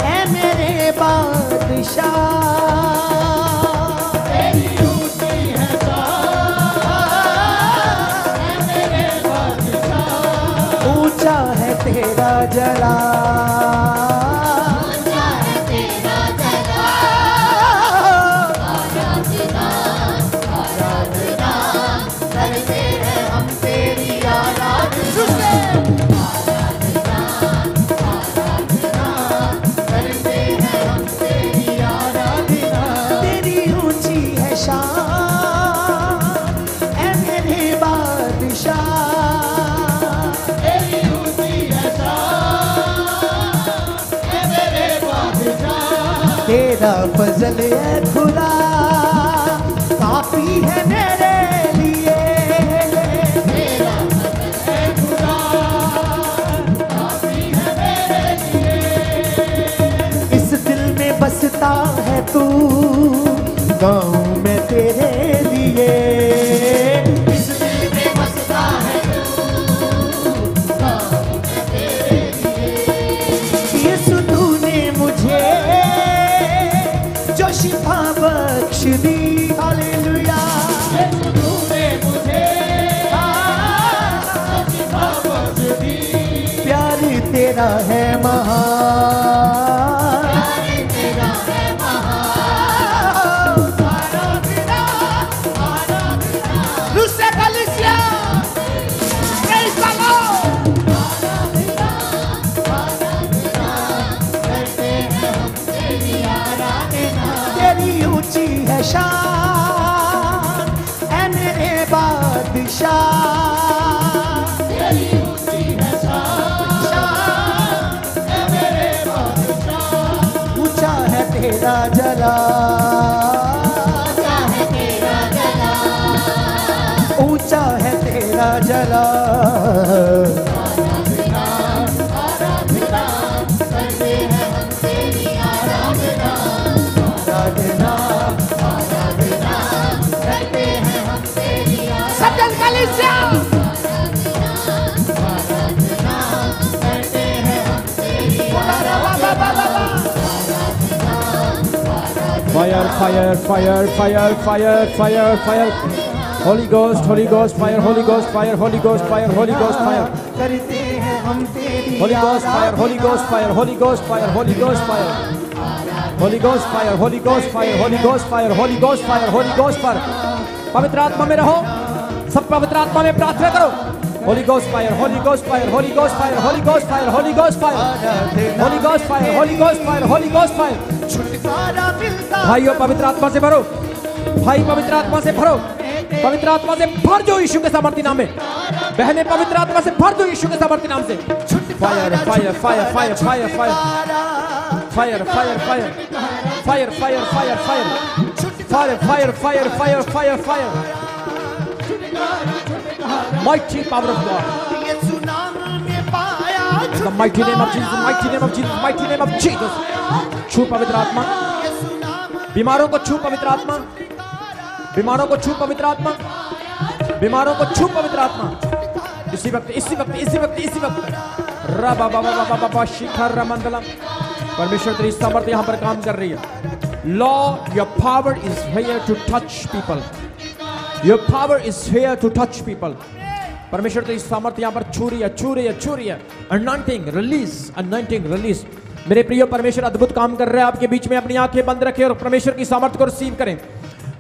ऐ मेरे बादशाह। तेरी ऊंची है शान ऐ मेरे बादशाह। ऊंचा है तेरा जला। ऊंचा है तेरा जला। आराधना आराधना करते हैं हम तेरी आराधना। आराधना आराधना करते हैं हम तेरी आराधना। तेरी ऊंची है शान ऐ मेरे बादशाह। तेरी ऊंची है शान ऐ मेरे बादशाह। तेरा फजल है खुदा काफी है मेरे लिए। तेरा फजल है खुदा काफी है मेरे लिए। इस दिल में बसता है तू गाऊं मैं तेरे लिए। इस दिल में बसता है तू गाऊं मैं तेरे लिए। यीशु तूने मुझे जो शिफा बख्श दी। हालेलुया। यीशु तूने मुझे शिफा बख्श दी। प्यार तेरा है महान। प्यार तेरा है महान। आराधना आराधना दूसरे कलीसिया praise the Lord। आराधना आराधना करते हैं हम तेरी आराधना। तेरी ऊंची है शान ऐ मेरे बादशाह। तेरी ऊंची है शान ऐ मेरे बादशाह। ऊंचा है तेरा जला। ऊंचा है तेरा जला। ऊंचा है तेरा जला। आराधना आराधना करते हैं हम तेरी आराधना। आराधना आराधना करते हैं हम तेरी आराधना। सब जन कलीसिया आराधना करते हैं हम तेरी Fire, fire, fire, fire, fire, fire, fire. Holy Ghost, Holy Ghost, fire, Holy Ghost, fire, Holy Ghost, fire, Holy Ghost, fire. करते हैं हम तेरी Holy Ghost, fire, Holy Ghost, fire, Holy Ghost, fire, Holy Ghost, fire. Holy Ghost, fire, Holy Ghost, fire, Holy Ghost, fire, Holy Ghost, fire, Holy Ghost, fire. पवित्र आत्मा में रहो, सब पवित्र आत्मा में प्रार्थना करो। Holy Ghost fire, Holy Ghost fire, Holy Ghost fire, Holy Ghost fire, Holy Ghost fire, Holy Ghost fire, Holy Ghost fire, Holy Ghost fire. छुटकारा मिलता भाइयों पवित्र आत्मा से भरो, भाई पवित्र आत्मा से भरो, पवित्र आत्मा से भर जो यीशु के सामर्थी नाम में। बहने पवित्र आत्मा से भर दो यीशु के सामर्थी नाम से। Fire fire fire fire fire fire fire fire fire fire fire fire fire fire fire fire fire fire mighty power of God यीशु नाम में पाया in the mighty name of Jesus, mighty name of Jesus, mighty name of Jesus. छू पवित्र आत्मा, यीशु नाम बीमारों को छू पवित्र आत्मा, बीमारों को छू पवित्र आत्मा, बीमारों को छू पवित्र आत्मा। इसी वक्त इसी वक्त इसी वक्त इसी वक्त रबा बाबा बाबा बाबा शिखर रमंडलम। परमेश्वर तेरी सामर्थ्य यहाँ पर काम कर रही है। Lord, your power is here to touch people. Your power is here to touch people. परमेश्वर तेरी सामर्थ्य यहाँ पर छू रही है, छू रही है, छू रही है। Anointing, release, anointing, release. मेरे प्रिय परमेश्वर अद्भुत काम कर रहे हैं आपके बीच में। अपनी आंखें बंद रखें और परमेश्वर की सामर्थ्य को रिसीव करें।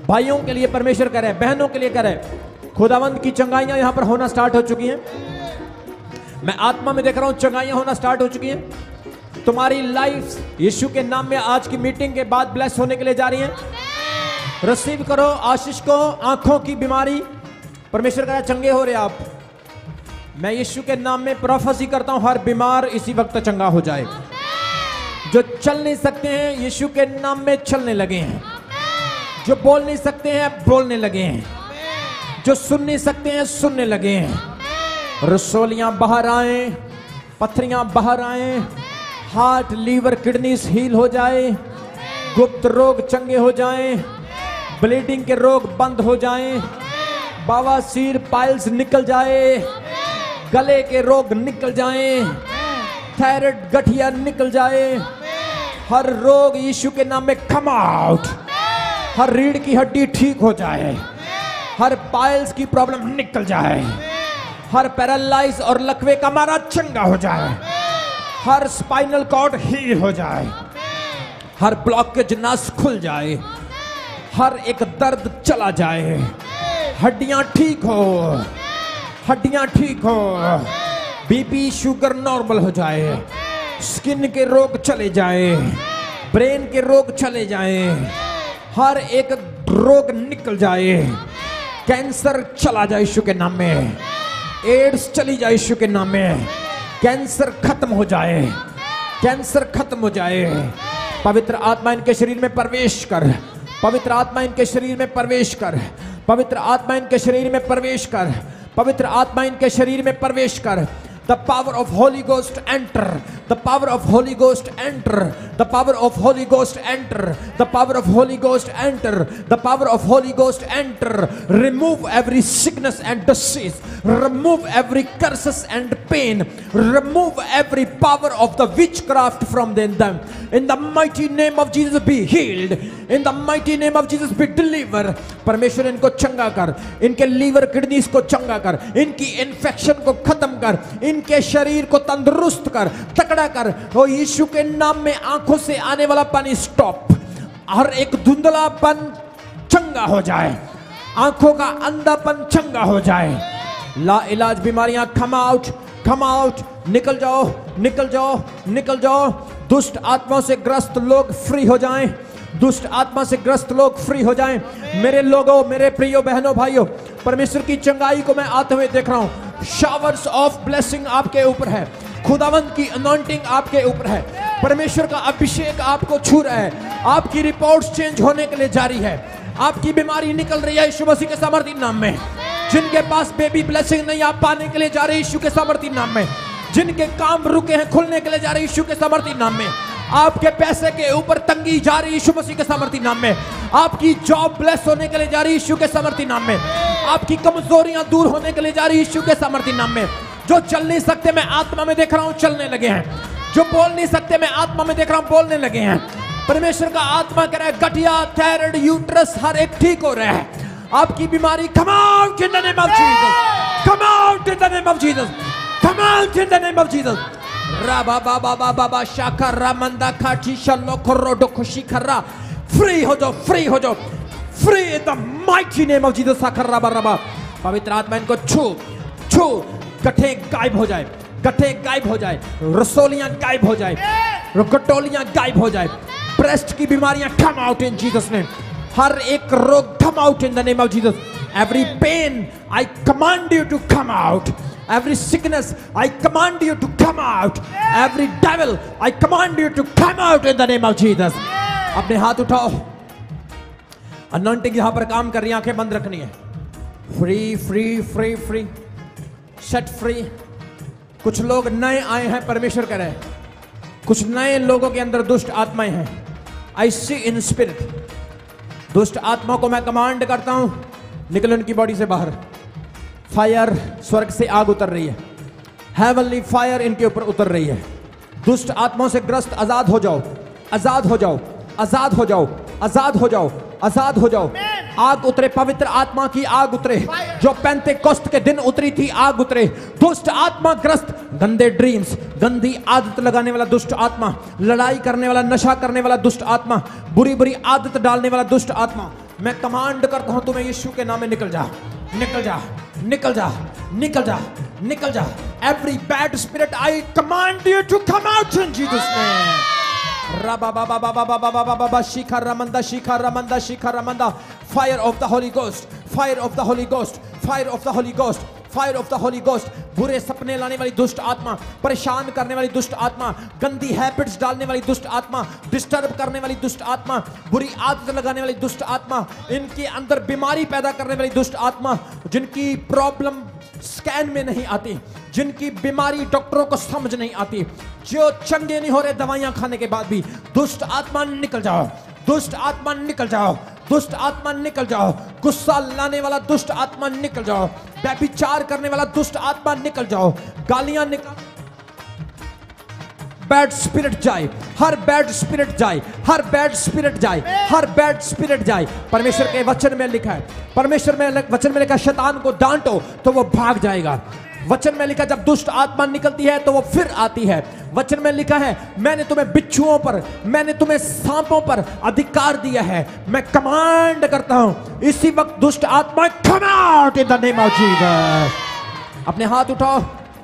भाइयों के लिए परमेश्वर करे, बहनों के लिए करे। खुदावंद की चंगाइयां यहाँ पर होना स्टार्ट हो चुकी हैं। मैं आत्मा में देख रहा हूँ चंगाइयां होना स्टार्ट हो चुकी हैं। तुम्हारी लाइफ यीशु के नाम में आज की मीटिंग के बाद ब्लेस होने के लिए जा रही है। रिसीव करो आशीष को। आंखों की बीमारी परमेश्वर का चंगे हो रहे आप। मैं यीशु के नाम में प्रोफेसी करता हूं, हर बीमार इसी वक्त चंगा हो जाए। जो चल नहीं सकते हैं यीशु के नाम में चलने लगे हैं। जो बोल नहीं सकते हैं बोलने लगे हैं। जो सुन नहीं सकते हैं सुनने लगे हैं। रसोलियां बाहर आए, पथरियां बाहर आए, हार्ट लीवर किडनीज हील हो जाए, गुप्त रोग चंगे हो जाएं, ब्लीडिंग के रोग बंद हो जाएं, बवासीर पाइल्स निकल जाए, गले के रोग निकल जाएं, थायराइड गठिया निकल जाए। हर रोग यीशु के नाम में कम आउट। हर रीढ़ की हड्डी ठीक हो जाए, हर पाइल्स की प्रॉब्लम निकल जाए, हर पैरालाइज और लकवे का मारा चंगा हो जाए, हर स्पाइनल कॉर्ड हील हो जाए, हर ब्लॉकेज नस खुल जाए, हर एक दर्द चला जाए, हड्डियां ठीक हो, हड्डियां ठीक हो, बीपी शुगर नॉर्मल हो जाए, स्किन के रोग चले जाए, ब्रेन के रोग चले जाए, हर एक रोग निकल जाए, कैंसर चला जाए यीशु के नाम में, एड्स चली जाए यीशु के नाम में, कैंसर खत्म हो जाए, कैंसर खत्म हो जाए। पवित्र आत्मा इनके शरीर में प्रवेश कर, पवित्र आत्मा इनके शरीर में प्रवेश कर, पवित्र आत्मा इनके शरीर में प्रवेश कर, पवित्र आत्मा इनके शरीर में प्रवेश कर। The power of Holy Ghost enter. The power of Holy Ghost enter. The power of Holy Ghost enter. The power of Holy Ghost enter. The power of Holy Ghost enter. Remove every sickness and disease. Remove every curses and pain. Remove every power of the witchcraft from them. In the mighty name of Jesus be healed. In the mighty name of Jesus be delivered. परमेश्वर इनको चंगा कर, इनके लीवर किडनीज को चंगा कर, इनकी इन्फेक्शन को खत्म कर, इनके शरीर को तंदुरुस्त कर, तकड़ा कर। ओ यीशु के नाम में आंखों से आने वाला पानी स्टॉप। हर एक धुंधलापन चंगा हो जाए, आंखों का अंधापन चंगा हो जाए। ला इलाज बीमारियां कम आउट, कम आउट, निकल जाओ, निकल जाओ, निकल जाओ। दुष्ट आत्माओं से ग्रस्त लोग फ्री हो जाएं, दुष्ट आत्मा से ग्रस्त लोग फ्री हो जाएं। मेरे लोगों, मेरे प्रियो बहनों भाइयों, परमेश्वर की चंगाई को मैं आते हुए देख रहा हूं। शावर्स ऑफ ब्लेसिंग आपके ऊपर है, खुदावंद की अनॉइंटिंग आपके ऊपर है, परमेश्वर का अभिषेक आपको छू रहा है। आपकी रिपोर्ट्स चेंज होने के लिए जारी है, आपकी बीमारी निकल रही है यीशु मसीह के सामर्थी नाम में। जिनके पास बेबी ब्लेसिंग नहीं आप पाने के लिए जा रहे यीशु के सामर्थी नाम में। जिनके काम रुके हैं खुलने के लिए जा रहे यीशु के सामर्थी नाम में। आपके पैसे के ऊपर तंगी जा रही यीशु मसीह के सामर्थी नाम में। आपकी जॉब ब्लेस होने के लिए जा रही यीशु के सामर्थी नाम में। आपकी कमजोरियां दूर होने के लिए जा रही यीशु के सामर्थी नाम में। जो चल नहीं सकते मैं आत्मा में देख रहा हूं चलने लगे हैं, जो बोल नहीं सकते मैं आत्मा में देख रहा हूं बोलने लगे हैं। परमेश्वर का आत्मा कह रहा है गठिया, थायराइड, यूट्रस हर एक ठीक हो रहा है। आपकी बीमारी come out in the name of Jesus, come out in the name of Jesus, come out in the name of Jesus। राबा बाबा बाबा बा शाखा रामंदा खाटी शल्लो खरोडो खुशी खर्रा। फ्री हो जाओ, फ्री हो जाओ, free in the mighty name of Jesus. साखर राबा राबा। पवित्र आत्मा इनको छू छू गठे गायब हो जाए, गठे गायब हो जाए, रसोलियां गायब हो जाए, कटोलियां गायब हो जाए, ब्रेस्ट की बीमारियां come out in Jesus name. हर एक रोग come out in the name of Jesus. Every pain I command you to come out. Every sickness, I command you to come out. Every devil, I command you to come out in the name of Jesus. अपने हाथ उठाओ। अनॉइंटिंग यहां पर काम कर रही है, आंखें बंद रखनी है। Free free free free, set free. कुछ लोग नए आए हैं, परमेश्वर कह रहे हैं, कुछ नए लोगों के अंदर दुष्ट आत्माएं हैं। आई सी इन स्पिरिट। दुष्ट आत्मा को मैं कमांड करता हूं, निकल उनकी बॉडी से बाहर। फायर, स्वर्ग से आग उतर रही है, हेवनली फायर इनके ऊपर उतर रही है। दुष्ट आत्माओं से ग्रस्त आजाद हो जाओ, आजाद हो जाओ, आजाद हो जाओ, आजाद हो जाओ, आजाद हो जाओ। आग उतरे, पवित्र आत्मा की आग उतरे, जो पेंतेकोस्त के दिन उतरी थी, आग उतरे। दुष्ट आत्मा ग्रस्त, गंदे ड्रीम्स, गंदी आदत लगाने वाला दुष्ट आत्मा, लड़ाई करने वाला, नशा करने वाला दुष्ट आत्मा, बुरी बुरी आदत डालने वाला दुष्ट आत्मा, मैं कमांड करता हूं तुम्हें यीशु के नाम में निकल जा, निकल जा, निकल जा, निकल जा, निकल जा। Every bad spirit I command you to come out in Jesus name. Rabba बाबा बाबा बाबा बाबा बाबा शिखा रमंदा, शिखा रमंदा, शिखा रमंदा। Fire of the Holi ghost, fire of the Holi ghost, fire of the Holi ghost, fire of the Holi ghost. बुरे सपने लाने वाली दुष्ट आत्मा, परेशान करने वाली दुष्ट आत्मा, गंदी हैबिट्स डालने वाली दुष्ट आत्मा, डिस्टर्ब करने वाली दुष्ट आत्मा, बुरी आदत लगाने वाली दुष्ट आत्मा, इनके अंदर बीमारी पैदा करने वाली दुष्ट आत्मा, जिनकी प्रॉब्लम स्कैन में नहीं आती, जिनकी बीमारी डॉक्टरों को समझ नहीं आती, जो चंगे नहीं हो रहे दवाइयां खाने के बाद भी, दुष्ट आत्मा निकल जाओ, दुष्ट आत्मा निकल जाओ, दुष्ट आत्मा निकल जाओ। गुस्सा लाने वाला दुष्ट आत्मा निकल जाओ, व्यभिचार करने वाला दुष्ट आत्मा निकल जाओ, गालियां निकल, बैड स्पिरिट जाए, हर बैड स्पिरिट जाए, हर बैड स्पिरिट जाए, हर बैड स्पिरिट जाए। परमेश्वर के वचन में लिखा है, परमेश्वर में वचन में लिखा, शैतान को डांटो तो वो भाग जाएगा। वचन में लिखा, जब दुष्ट आत्मा निकलती है तो वो फिर आती है। वचन में लिखा है, मैंने तुम्हें बिच्छुओं पर, मैंने तुम्हें सांपों पर अधिकार दिया है। मैं कमांड करता हूं इसी वक्त, दुष्ट आत्मा कम out in the name of Jesus. अपने हाथ उठाओ,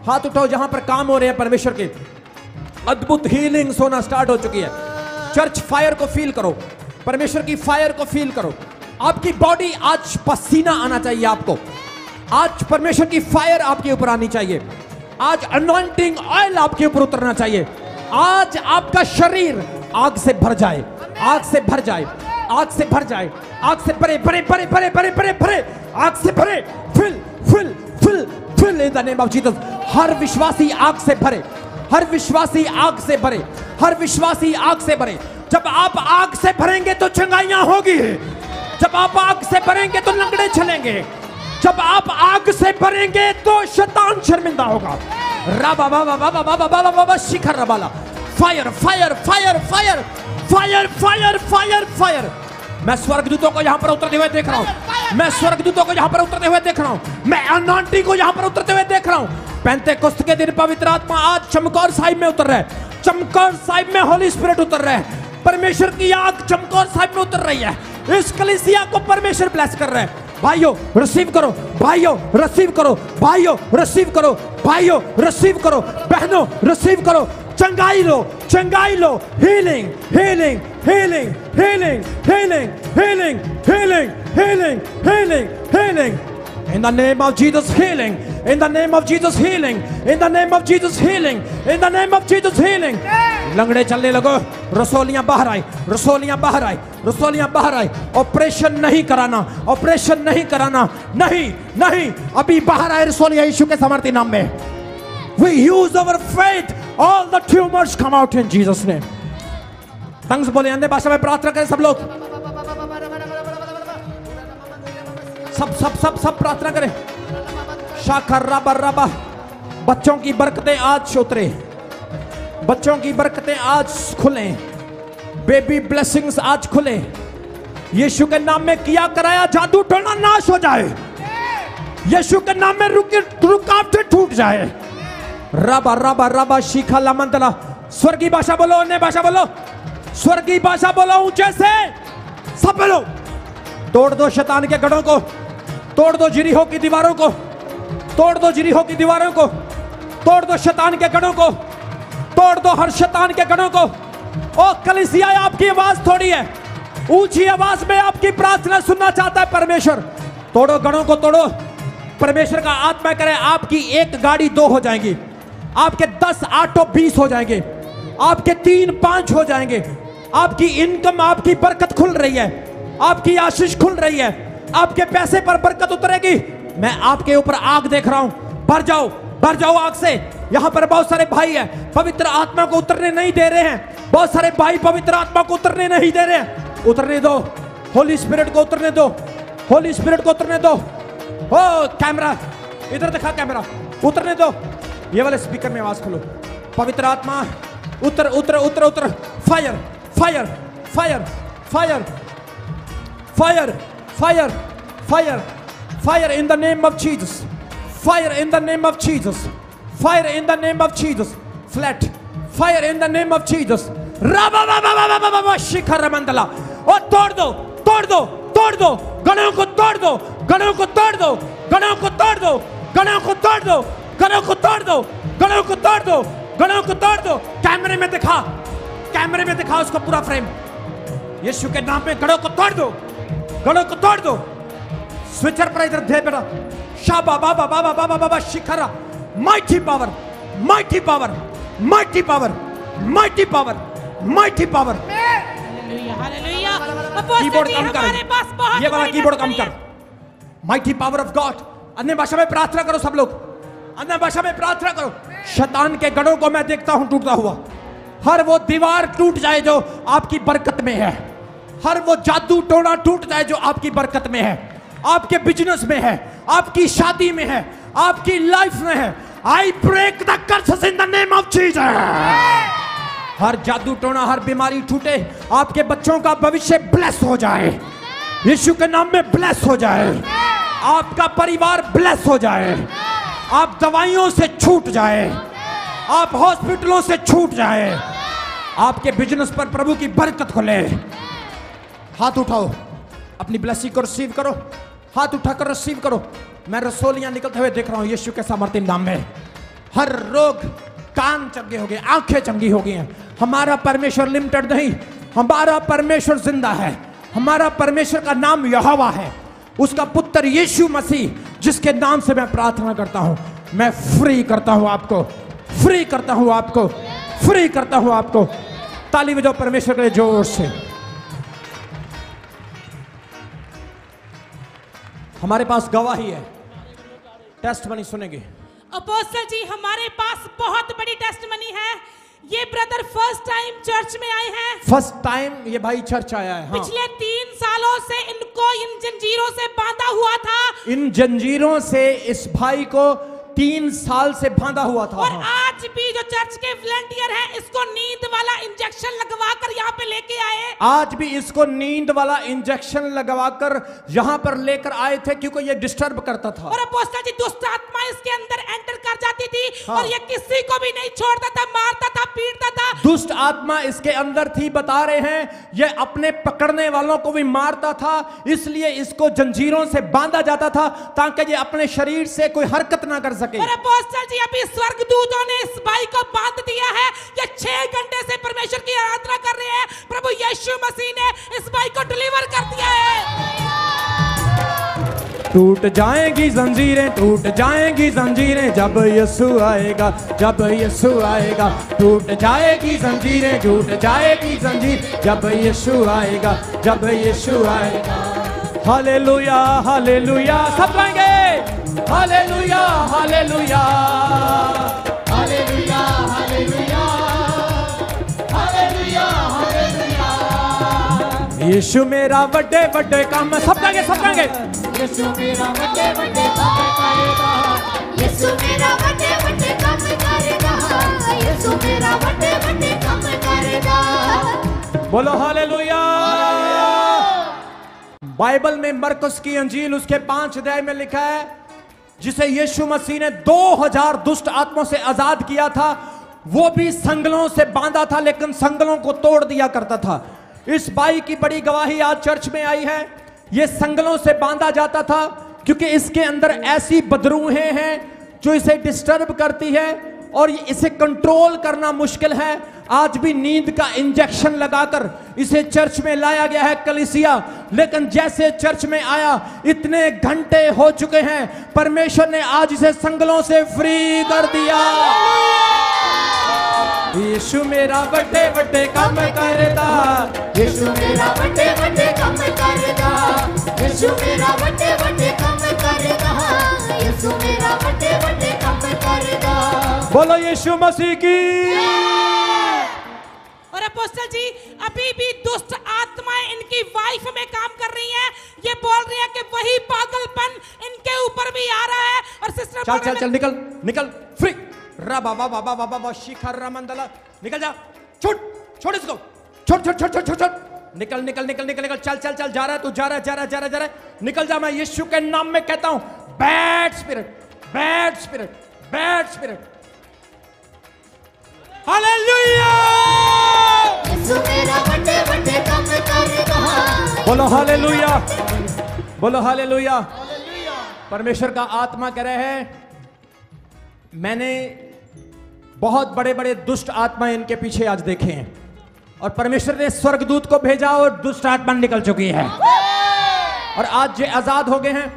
हाथ उठाओ। जहां पर काम हो रहे हैं परमेश्वर के, अद्भुत हीलिंग्स होना स्टार्ट हो चुकी है। चर्च फायर को फील करो, परमेश्वर की फायर को फील करो। आपकी बॉडी आज पसीना आना चाहिए आपको। आज परमेश्वर की फायर आपके ऊपर आनी चाहिए। आज अनॉइंटिंग ऑयल आपके ऊपर उतरना चाहिए। आज आपका शरीर आग से भर जाए, आग से भर जाए, आग से भर जाए, आग से भरे भरे भरे भरे भरे भरे भरे, आग से भरे। Fill fill fill fill in the name of Jesus. हर विश्वासी आग से भरे, हर विश्वासी आग से भरे, हर विश्वासी आग से भरे। जब आप आग से भरेंगे तो चंगाइयां होगी, जब आप आग से भरेंगे तो लंगड़े चलेंगे, जब आप आग से भरेंगे तो शैतान शर्मिंदा होगा। रबा बाबा बाबा बाबा बाबा बाबा शिखर रबाला। Fire fire fire fire fire fire fire fire. मैं स्वर्गदूतों को यहां पर उतरते हुए देख रहा हूं, मैं स्वर्गदूतों को यहां पर उतरते हुए देख रहा हूं, मैं अनॉइंटिंग को यहां पर उतरते हुए देख रहा हूं। पेंतेकोस्त के दिन पवित्र आत्मा आज चमकौर साहिब में उतर रहा है, चमकौर साहिब में होली स्पिरिट उतर रहा है। परमेश्वर की आग चमकौर साहिब में उतर रही है। इस कलीसिया को परमेश्वर ब्लेस कर रहा है। भाइयों रिसीव करो, भाइयों रिसीव करो, भाइयों रिसीव करो, भाइयों रिसीव करो, बहनों रिसीव करो। चंगाई लो, चंगाई लो। Healing healing healing healing healing healing healing healing healing healing in the name of Jesus, healing in the name of Jesus, healing in the name of Jesus, healing in the name of Jesus, healing। लंगड़े चलने लगो, रसोलियां बाहर आई, रसोलियां बाहर आई, रसोलियां बाहर आई। ऑपरेशन नहीं कराना, ऑपरेशन नहीं कराना, नहीं नहीं, अभी बाहर आए रसोलियां यीशु के सामर्थ्य नाम में। We use our faith, all the tumors come out in Jesus name। तंग्स बोले, अन्य भाषा में प्रार्थना करें सब लोग, सब सब सब सब प्रार्थना करें। शाखर रबा रबा। बच्चों की बरकतें आज उतरे, बच्चों की बरकतें आज खुले, बेबी ब्लेसिंग्स आज खुले। यीशु के नाम में किया कराया जादू टोना नाश हो जाए, यीशु के नाम में रुकावटें टूट जाए। रबा रबा रबा शिखा लमंदला। स्वर्गीय भाषा बोलो, अन्य भाषा बोलो, स्वर्गीय भाषा बोलो ऊंचे से, सब बोलो। तोड़ दो शैतान के गढ़ों को, तोड़ दो जिरीहो की दीवारों को, तोड़ दो यरीहो की दीवारों को, तोड़ दो शैतान के गढ़ों को, तोड़ दो हर शैतान के गढ़ों को। ओ कलीसिया, आपकी आवाज थोड़ी है, ऊंची आवाज में आपकी प्रार्थना सुनना चाहता है परमेश्वर। तोड़ो गढ़ों को, तोड़ो। परमेश्वर का आत्मा करे आपकी एक गाड़ी 2 हो जाएंगी, आपके 10 ऑटो 20 हो जाएंगे, आपके 3-5 हो जाएंगे। आपकी इनकम, आपकी बरकत खुल रही है, आपकी आशीष खुल रही है, आपके पैसे पर बरकत उतरेगी। मैं आपके ऊपर आग देख रहा हूं, भर जाओ, भर जाओ आग से। यहां पर बहुत सारे भाई हैं, पवित्र आत्मा को उतरने नहीं दे रहे हैं। बहुत सारे भाई पवित्र आत्मा को उतरने नहीं दे रहे हैं। उतरने दो, होली स्पिरिट को उतरने दो, होली स्पिरिट को उतरने दो। ओ कैमरा इधर दिखा, कैमरा उतरने दो। ये वाले स्पीकर में आवाज खोलो। पवित्र आत्मा उतर उतर उतर उतर। Fire fire fire fire fire fire fire fire in the name of Jesus, fire in the name of Jesus, fire in the name of Jesus. Flat fire in the name of Jesus. राबा शिखर मंडला। और तोड़ दो, तोड़ दो, तोड़ दो, गणों को तोड़ दो, गणों को तोड़ दो, गणों को तोड़ दो, गणों को तोड़ दो, गणों को तोड़ दो, गणों को तोड़ दो, गणों को तोड़ दो। कैमरे में दिखा, कैमरे में दिखा उसको पूरा फ्रेम। यीशु के नाम में गणों को तोड़ दो, गणों को तोड़ दो। स्विचर पर इधर दे बेटा। शाबा बाबा बाबा बाबा बाबा शिखरा। Mighty power, mighty power, mighty power, mighty power, mighty power. Keyboard कम कर, ये वाला कीबोर्ड कम कर। Mighty power of God. अन्य भाषा में प्रार्थना करो सब लोग, अन्य भाषा में प्रार्थना करो। शैतान के गढ़ों को मैं देखता हूं टूटता हुआ। हर वो दीवार टूट जाए जो आपकी बरकत में है, हर वो जादू टोना टूट जाए जो आपकी बरकत में है, आपके बिजनेस में है, आपकी शादी में है, आपकी लाइफ में है। I break the curses in the name of Jesus. हर जादू टोना, हर बीमारी टूटे। आपके बच्चों का भविष्य ब्लेस हो जाए, यीशु के नाम में ब्लेस हो जाए। आपका परिवार ब्लेस हो जाए, आप दवाइयों से छूट जाए, आप हॉस्पिटलों से छूट जाए, आपके बिजनेस पर प्रभु की बरकत खुले। हाथ उठाओ, अपनी ब्लेसिंग को रिसीव करो, हाथ उठाकर रिसीव करो। मैं रसोलियां निकलते हुए देख रहा हूं यीशु के सामर्थ्य नाम में। हर रोग, कान चंगे हो गए, आंखें चंगी हो गई हैं। हमारा परमेश्वर लिमिटेड नहीं, हमारा परमेश्वर जिंदा है। हमारा परमेश्वर का नाम यहोवा है, उसका पुत्र यीशु मसीह, जिसके नाम से मैं प्रार्थना करता हूं। मैं फ्री करता हूं आपको, फ्री करता हूं आपको, फ्री करता हूं आपको। ताली बजाओ परमेश्वर के जोर से। हमारे पास गवाही है, टेस्ट मनी सुनेंगे। अपोस्टल जी, हमारे पास बहुत बड़ी टेस्टमनी है। ये ब्रदर फर्स्ट टाइम चर्च में आए हैं। फर्स्ट टाइम ये भाई चर्च आया है। हाँ। पिछले 3 सालों से इनको इन जंजीरों से बांधा हुआ था। इन जंजीरों से इस भाई को 3 साल से बांधा हुआ था। और हाँ। आज भी जो चर्च के वॉलंटियर हैं, इसको नींद वाला इंजेक्शन लगवाकर यहाँ पे लेके आए। आज भी इसको नींद वाला इंजेक्शन लगवाकर यहाँ पर लेकर आए थे, क्योंकि ये डिस्टर्ब करता था। और अपोस्टल जी, दुष्ट आत्मा इसके अंदर एंटर कर जाती थी। हाँ। और ये किसी को भी नहीं छोड़ता था, मारता था, पीटता था। दुष्ट आत्मा इसके अंदर थी, बता रहे हैं। ये अपने पकड़ने वालों को भी मारता था, इसलिए इसको जंजीरों से बांधा जाता था, ताकि ये अपने शरीर से कोई हरकत ना कर सके। और अपोस्टल जी, अभी स्वर्गदूतों ने इस भाई को बांध दिया है। ये 6 घंटे से परमेश्वर की आराधना कर रहे हैं। प्रभु यीशु मसीह ने इस भाई को डिलीवर कर दिया है। टूट जाएंगी जंजीरें, टूट जाएंगी जंजीरें जब यीशु आएगा, जब यीशु आएगा। टूट जाएगी जंजीरें, टूट जाएगी जंजीर जब यीशु आएगा, जब यीशु आएगा। हालेलुया हालेलुया, सब गाएंगे। Hallelujah hallelujah hallelujah hallelujah hallelujah hallelujah. यीशु मेरा बड़े बड़े काम, सब गाएंगे, सब गाएंगे। यीशु मेरा बड़े बड़े काम करेगा, यीशु मेरा बड़े बड़े काम करेगा, यीशु मेरा बड़े बड़े काम करेगा। बोलो हालेलुया। बाइबल में मरकुस की अंजील उसके 5 अध्याय में लिखा है, जिसे यीशु मसीह ने 2000 दुष्ट आत्माओं से आजाद किया था। वो भी संगलों से बांधा था, लेकिन संगलों को तोड़ दिया करता था। इस भाई की बड़ी गवाही आज चर्च में आई है। ये संगलों से बांधा जाता था, क्योंकि इसके अंदर ऐसी बदरूहें हैं जो इसे डिस्टर्ब करती है और इसे कंट्रोल करना मुश्किल है। आज भी नींद का इंजेक्शन लगाकर इसे चर्च में लाया गया है कलीसिया, लेकिन जैसे चर्च में आया इतने घंटे हो चुके हैं, परमेश्वर ने आज इसे संगलों से फ्री कर दिया। यीशु मेरा बड़े बड़े काम करदा, यीशु मेरा बड़े बड़े काम करदा, यीशु मेरा बड़े बड़े काम करदा, यीशु मेरा बड़े बड़े काम करदा। बोलो यीशु मसीह की। और अपोस्टल जी अभी भी दुष्ट आत्माएं इनकी वाइफ में काम कर रही हैं। ये बोल रही है कि वही पागलपन इनके ऊपर भी आ रहा है। और सिस्टर चल चल चल निकल निकल फ्री रा बाबा बाबा बाबा बाबा शिखर रामंदला निकल जा, छोड़ छोड़ इसको, छोड़ छोड़ छोड़ छोड़ छोड़, निकल निकल निकल निकल निकल, चल चल चल, जा रहा है तू, जा रहा है जा रहा है जा रहा है जा रहा है, निकल जा। मैं यीशु के नाम में कहता हूं bad spirit bad spirit bad spirit. Hallelujah, यीशु मेरा बड़े बड़े काम करदा। बोलो हालेलुया, बोलो हालेलुया। परमेश्वर का आत्मा कह रहे हैं मैंने बहुत बड़े बड़े दुष्ट आत्माएं इनके पीछे आज देखे हैं, और परमेश्वर ने स्वर्गदूत को भेजा और दुष्ट आत्मा निकल चुकी है और आज ये आजाद हो गए हैं।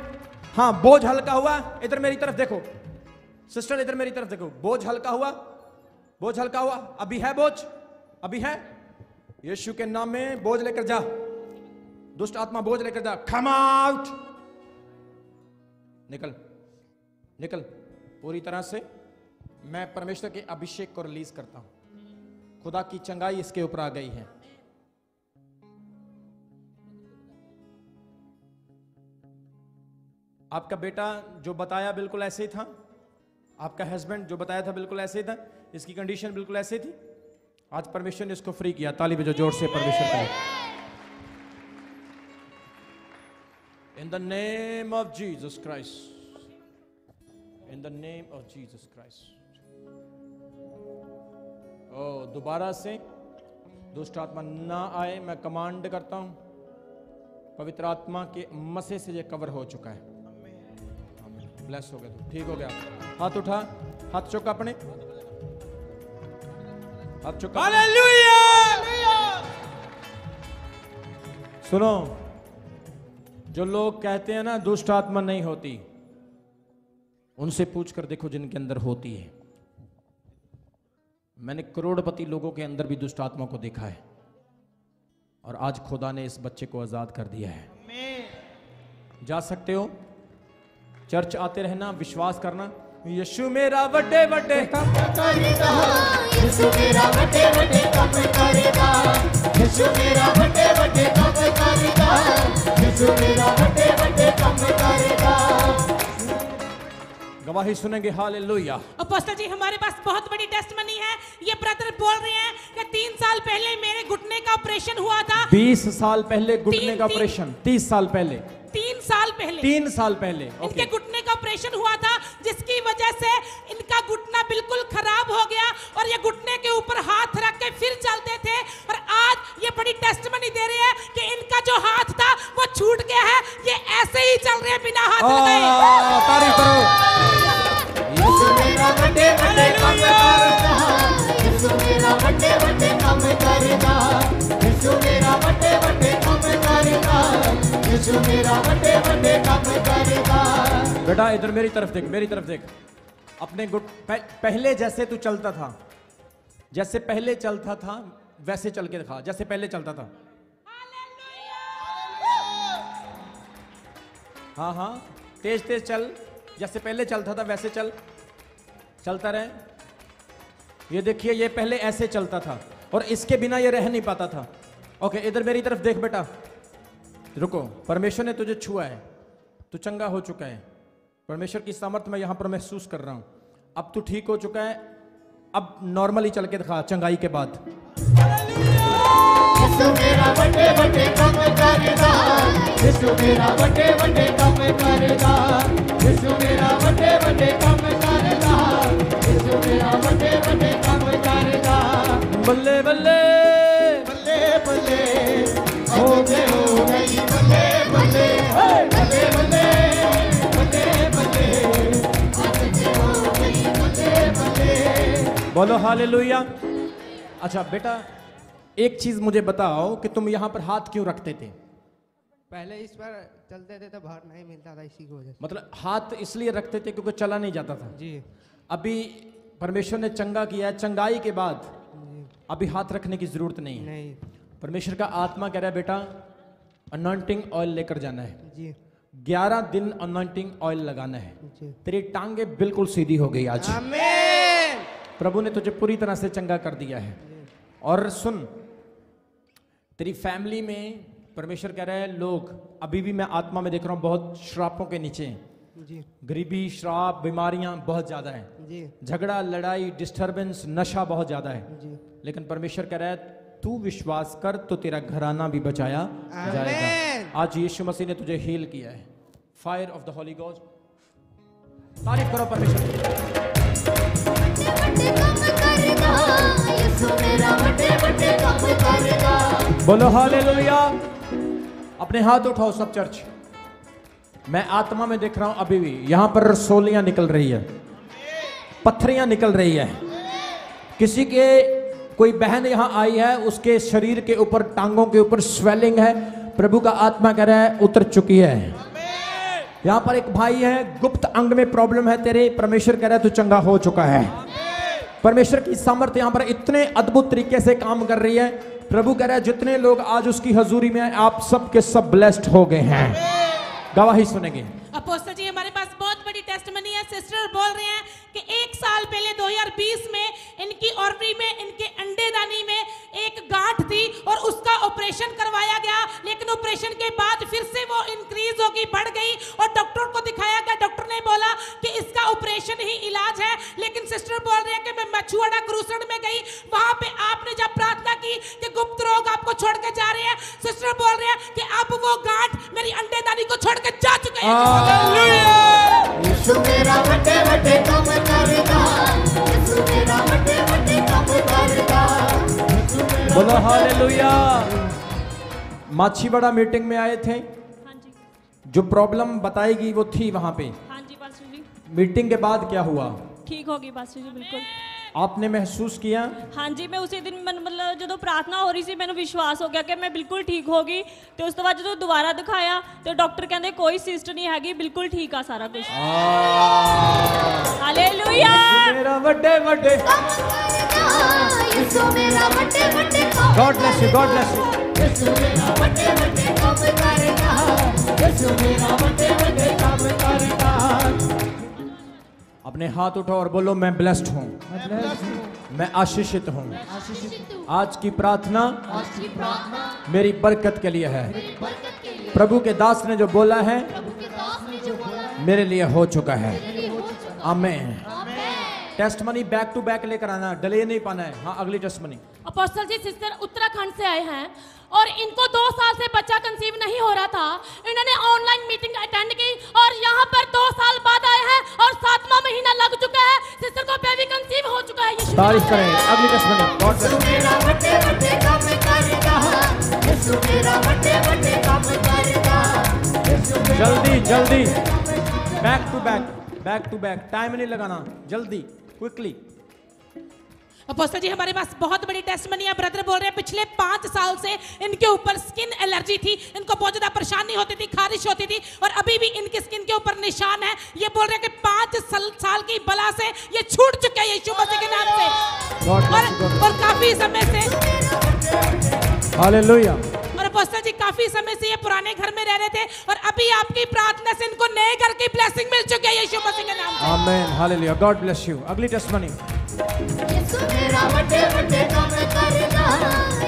हाँ, बोझ हल्का हुआ। इधर मेरी तरफ देखो सिस्टर, इधर मेरी तरफ देखो, बोझ हल्का हुआ, बोझ हल्का हुआ। अभी है बोझ, अभी है। यीशु के नाम में बोझ लेकर जा, दुष्ट आत्मा बोझ लेकर जा, कम आउट, निकल निकल पूरी तरह से। मैं परमेश्वर के अभिषेक को रिलीज करता हूं, खुदा की चंगाई इसके ऊपर आ गई है। आपका बेटा जो बताया बिल्कुल ऐसे ही था, आपका हस्बैंड जो बताया था बिल्कुल ऐसे ही था, इसकी कंडीशन बिल्कुल ऐसे थी। आज परमेश्वर ने इसको फ्री किया। ताली बजाओ जोर से परमेश्वर का। In the name of Jesus Christ, in the name of Jesus Christ. ओ दोबारा से दुष्ट आत्मा ना आए, मैं कमांड करता हूं। पवित्र आत्मा के मसे से ये कवर हो चुका है। ब्लेस हो गया, तू ठीक हो गया। हाथ उठा, हाथ चुका अपने, हाथ चुका। हालेलुया। सुनो, जो लोग कहते हैं ना दुष्ट आत्मा नहीं होती, उनसे पूछ कर देखो जिनके अंदर होती है। मैंने करोड़पति लोगों के अंदर भी दुष्ट आत्मा को देखा है, और आज खुदा ने इस बच्चे को आजाद कर दिया है। जा सकते हो, चर्च आते रहना, विश्वास करना। यीशु मेरा बड़े बड़े काम करदा, यीशु मेरा बड़े बड़े काम करदा, यीशु मेरा बड़े बड़े काम करदा, यीशु मेरा बड़े बड़े काम करदा। गवाही सुनेंगे। हालेलुया। अपोस्टल जी हमारे पास बहुत बड़ी टेस्टमनी है। ये ब्रदर बोल रहे हैं कि 3 साल पहले मेरे घुटने का ऑपरेशन हुआ था। 20 साल पहले घुटने का ऑपरेशन, 30 साल पहले, 3 साल पहले, 3 साल पहले इनके घुटने का ऑपरेशन हुआ था, जिसकी वजह से इनका घुटना बिल्कुल खराब हो गया और ये घुटने के ऊपर हाथ रख के फिर चलते थे। और आज ये बड़ी टेस्टमनी दे रही है कि इनका जो हाथ था वो छूट गया है, ये ऐसे ही चल रहे हैं बिना हाथ लगाए। तारीफ करो। यीशु मेरा बड़े बड़े काम करदा, यीशु मेरा बड़े बड़े काम करदा, यीशु मेरा बड़े बड़े काम करदा, यीशु मेरा बड़े बड़े काम करदा। बेटा इधर मेरी तरफ देख, मेरी तरफ देख। अपने पहले जैसे तू चलता था, जैसे पहले चलता था वैसे चल के दिखा, जैसे पहले चलता था। हाँ हाँ, तेज तेज चल, जैसे पहले चलता था वैसे चल, चलता रहे। ये देखिए, ये पहले ऐसे चलता था और इसके बिना ये रह नहीं पाता था। ओके, इधर मेरी तरफ देख बेटा, रुको। परमेश्वर ने तुझे छुआ है, तू चंगा हो चुका है। परमेश्वर की सामर्थ मैं यहां पर महसूस कर रहा हूं। अब तू ठीक हो चुका है, अब नॉर्मली चल के दिखा चंगाई के बाद। यीशु मेरा बड़े बड़े काम करदा, यीशु मेरा बड़े बड़े काम करदा, यीशु मेरा बड़े बड़े काम करदा, यीशु मेरा बड़े बड़े काम करदा। बल्ले बल्ले बल्ले बल्ले हो गई बल्ले बल्ले बल्ले बल्ले बोलो हालेलुया। अच्छा बेटा, एक चीज मुझे बताओ कि तुम यहाँ पर हाथ क्यों रखते थे? पहले इस पर चलते थे तो बाहर नहीं मिलता था, इसी की वजह से। मतलब हाथ इसलिए रखते थे क्योंकि चला नहीं जाता था। जी अभी परमेश्वर ने चंगा किया है, चंगाई के बाद जी अभी हाथ रखने की जरूरत नहीं है। नहीं परमेश्वर का आत्मा कह रहा है बेटा अनॉइंटिंग ऑयल लेकर जाना है, जी 11 दिन अनॉइंटिंग ऑयल लगाना है। जी। तेरी टांगे बिल्कुल सीधी हो गई आज। आमीन। प्रभु ने तुझे पूरी तरह से चंगा कर दिया है। और सुन, तेरी फैमिली में परमेश्वर कह रहा है लोग अभी भी मैं आत्मा में देख रहा हूं बहुत श्रापों के नीचे हैं। जी गरीबी, श्राप, बीमारियां बहुत ज्यादा हैं। जी झगड़ा, लड़ाई, डिस्टरबेंस, नशा बहुत ज्यादा है। जी। लेकिन परमेश्वर कह रहा है तू विश्वास कर तो तेरा घराना भी बचाया जाएगा। आज यीशु मसीह ने तुझे हील किया है। Fire of the Holi God. तारीफ करो परमेश्वर की। बोलो हालेलुया। अपने हाथ उठाओ सब चर्च। मैं आत्मा में देख रहा हूं अभी भी यहां पर रसोलियां निकल रही है, पत्थरियां निकल रही है। किसी के कोई बहन यहां आई है, उसके शरीर के ऊपर, टांगों के ऊपर स्वेलिंग है। प्रभु का आत्मा कह रहा है उतर चुकी है। यहां पर एक भाई है, गुप्त अंग में प्रॉब्लम है तेरे, परमेश्वर कह रहा है तू चंगा हो चुका है। परमेश्वर की सामर्थ्य यहां पर इतने अद्भुत तरीके से काम कर रही है। प्रभु कह रहा है जितने लोग आज उसकी हजूरी में आए आप सब के सब ब्लेस्ड हो गए हैं। गवाही सुनेंगे। अपोस्टल जी हमारे पास बहुत बड़ी टेस्टमनी है। सिस्टर बोल रहे हैं कि 1 साल पहले 2020 में इनकी ओवरी में, इनके अंडेदानी में एक गांठ थी और उसका ऑपरेशन करवाया गया, लेकिन ऑपरेशन के बाद फिर से वो इंक्रीज होगी, बढ़ गई और डॉक्टर को दिखाया गया। डॉक्टर ने बोला कि इसका ऑपरेशन ही इलाज है। लेकिन सिस्टर बोल रहे हैं कि मैं मछुआड़ा क्रूसेड में गई, वहां पे आपने जब प्रार्थना की कि गुप्त रोग आपको छोड़ के जा रहे हैं, सिस्टर बोल रहे हैं कि अब वो गांठ मेरी अंडेदानी को छोड़ के जा चुके हैं। यीशु मेरा वड्डे वड्डे काम करदा, यीशु मेरा वड्डे वड्डे काम करदा। बोलो हालेलुया। माछीवाड़ा मीटिंग में आए थे, हाँ जी, जो प्रॉब्लम बताएगी वो थी वहां पे। हाँ जी पास्टर जी, मीटिंग के बाद क्या हुआ ठीक होगी पास्टर जी बिल्कुल। आपने महसूस किया? हाँ जी, मैं उसी दिन मतलब जो प्रार्थना हो रही थी मैंने विश्वास हो गया कि मैं बिल्कुल ठीक होगी। तो उस तो बाद जो दोबारा दिखाया तो डॉक्टर कहते कोई सिस्ट नहीं हैगी, बिल्कुल ठीक है सारा कुछ। हालेलुया। मेरा वड्डे वड्डे यीशु मेरा वड्डे वड्डे काम, God bless you, God bless you. यीशु मेरा वड्डे वड्डे काम करदा, यीशु मेरा वड्डे वड्डे काम करदा। अपने हाथ उठाओ और बोलो मैं ब्लेस्ड हूँ, मैं आशीषित हूँ। आज की प्रार्थना मेरी बरकत के लिए है। प्रभु के दास ने जो बोला है मेरे लिए हो चुका है। आमीन। टेस्टमनी बैक टू बैक लेकर आना, डिले नहीं पाना है। हाँ, अगली टेस्टमनी। अपोस्टल जी सिस्टर उत्तराखंड से आए हैं और इनको 2 साल से बच्चा कंसीव नहीं हो रहा था। इन्होंने ऑनलाइन मीटिंग अटेंड की और यहाँ पर 2 साल बाद आए हैं और 7वां महीना लग चुका है। सिस्टर को बेबी कंसीव हो चुका है। यीशु तारीफ करें। अगली टेस्टमनी। God bless. यीशु मेरा वड्डे वड्डे काम करदा, यीशु मेरा वड्डे वड्डे काम करदा। जल्दी जल्दी, back to back, back to back, time नहीं लगाना, जल्दी क्विकली। अपोस्टल जी हमारे पास बहुत बड़ी टेस्टमनी है। ब्रदर बोल रहे हैं पिछले 5 साल से इनके ऊपर स्किन एलर्जी थी, इनको बहुत ज्यादा परेशानी होती थी, खारिश होती थी और अभी भी इनके स्किन के ऊपर निशान है। ये बोल रहे हैं कि 5 साल की बला से ये छूट चुके हैं यीशु मसीह के नाम से। और काफी समय से, हालेलुया। और अपोस्टल जी काफी समय से ये पुराने घर में रह रहे थे और अभी आपकी प्रार्थना से इनको नए घर की ब्लेसिंग मिल चुकी है यीशु मसीह के नाम से। आमीन। हालेलुया। God bless you. अगली टेस्टमनी। यीशु मेरा वड्डे वड्डे काम करदा,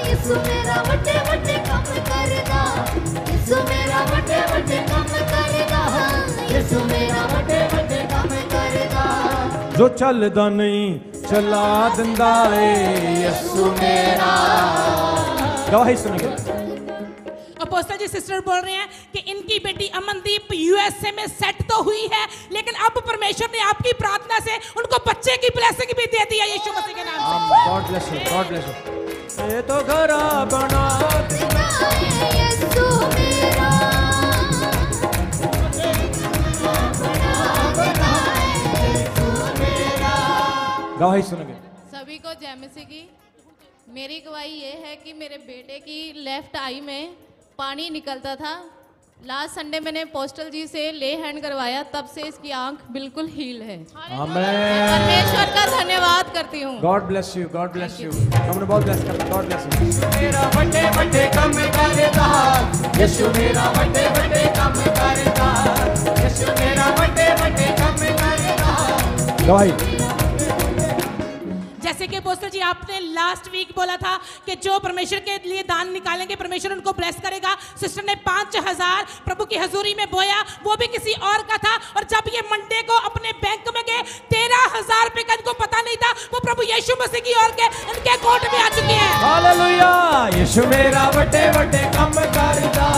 यीशु मेरा वड्डे वड्डे काम करदा, यीशु मेरा वड्डे वड्डे काम करदा, यीशु मेरा वड्डे वड्डे काम करदा। जो चलदा नहीं चला दिंदा ए यीशु मेरा। गवाही सुनेंगे। अपोस्टल जी सिस्टर बोल रहे हैं कि इनकी बेटी अमनदीप यूएसए में सेट तो हुई है, लेकिन अब परमेश्वर ने आपकी प्रार्थना से उनको बच्चे की ब्लेसिंग भी दे दी है यीशु मसीह के नाम से। God bless you, God bless you. ये तो घर बना यीशु मेरा गवाही सुनेंगे। सभी को जय मसीह की। मेरी गवाही ये है कि मेरे बेटे की लेफ्ट आई में पानी निकलता था। लास्ट संडे मैंने पोस्टल जी से ले हैंड करवाया, तब से इसकी आंख बिल्कुल हील है। आमेन। परमेश्वर का धन्यवाद करती हूँ। God bless you, God bless you. हमने बहुत ब्लेस करता, गॉड ब्लेस यू। मेरा बड़े बड़े काम करता, यीशु मेरा बड़े बड़े काम करता, यीशु मेरा बड़े बड़े काम करता। गवाही। जैसे कि पोस्टर जी आपने लास्ट वीक बोला था कि जो परमेश्वर के लिए दान निकालेंगे परमेश्वर उनको ब्लेस करेगा। सिस्टर ने 5,000 प्रभु की हजूरी में बोया, वो भी किसी और का था। और जब ये मंडे को अपने बैंक में गए 13,000 रुपए का इनको पता नहीं था, वो प्रभु यीशु मसीह की ओर के इनके अकाउंट में आ चुके हैं। हालेलुया। यीशु मेरा बड़े बड़े काम करता,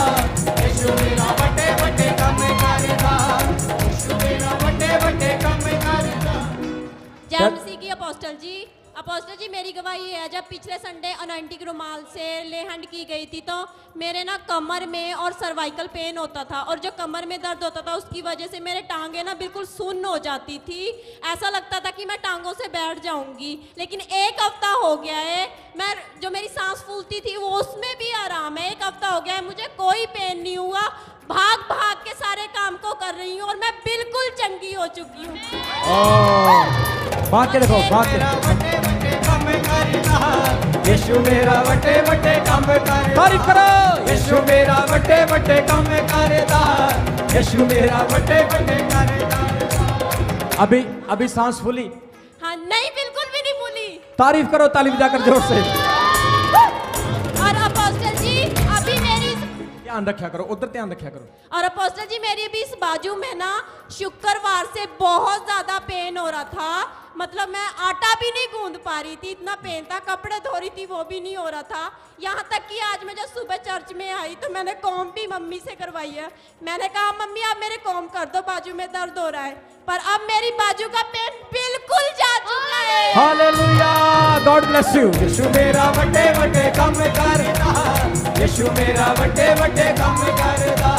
यीशु मेरा बड़े बड़े काम करता, यीशु मेरा बड़े बड़े काम करता। जय मसीह की। अपोस्टल जी मेरी गवाही है, जब पिछले संडे अनॉइंटिंग रुमाल से ले हैंड की गई थी तो मेरे ना कमर में और सर्वाइकल पेन होता था, और जो कमर में दर्द होता था उसकी वजह से मेरे टांगे ना बिल्कुल सुन्न हो जाती थी। ऐसा लगता था कि मैं टांगों से बैठ जाऊंगी। लेकिन एक हफ्ता हो गया है, मैं जो मेरी सांस फूलती थी वो उसमें भी आराम है। एक हफ्ता हो गया है, मुझे कोई पेन नहीं हुआ। भाग भाग के सारे काम को कर रही हूँ और मैं बिल्कुल चंगी हो चुकी हूँ। भाग के देखो, भाग के। यीशु मेरा बड़े बड़े काम करता, तारीफ करो। यीशु मेरा बड़े बड़े काम करता, यीशु मेरा बड़े बड़े करता। अभी सांस फूली? हाँ नहीं, बिल्कुल भी नहीं फूली। तारीफ करो, ताली बजाकर जोर से। और अपोस्टल जी अभी मेरी ध्यान रखा करो, उधर ध्यान रखा करो। और अपोस्टल जी मेरी भी इस बाजू में ना शुक्रवार से बहुत ज्यादा पेन हो रहा था। मतलब मैं आटा भी नहीं गूंद पा रही थी, इतना पेन था। कपड़े धो रही थी वो भी नहीं हो रहा था। यहाँ तक कि आज मैं जब सुबह चर्च में आई तो मैंने कॉम भी मम्मी से करवाई है। मैंने कहा मम्मी आप मेरे कॉम कर दो, बाजू में दर्द हो रहा है। पर अब मेरी बाजू का पेन बिल्कुल जा चुका है। Hallelujah, God bless you. यीशु मेरा बड़े बड़े काम करता, यीशु मेरा बड़े बड़े काम करता।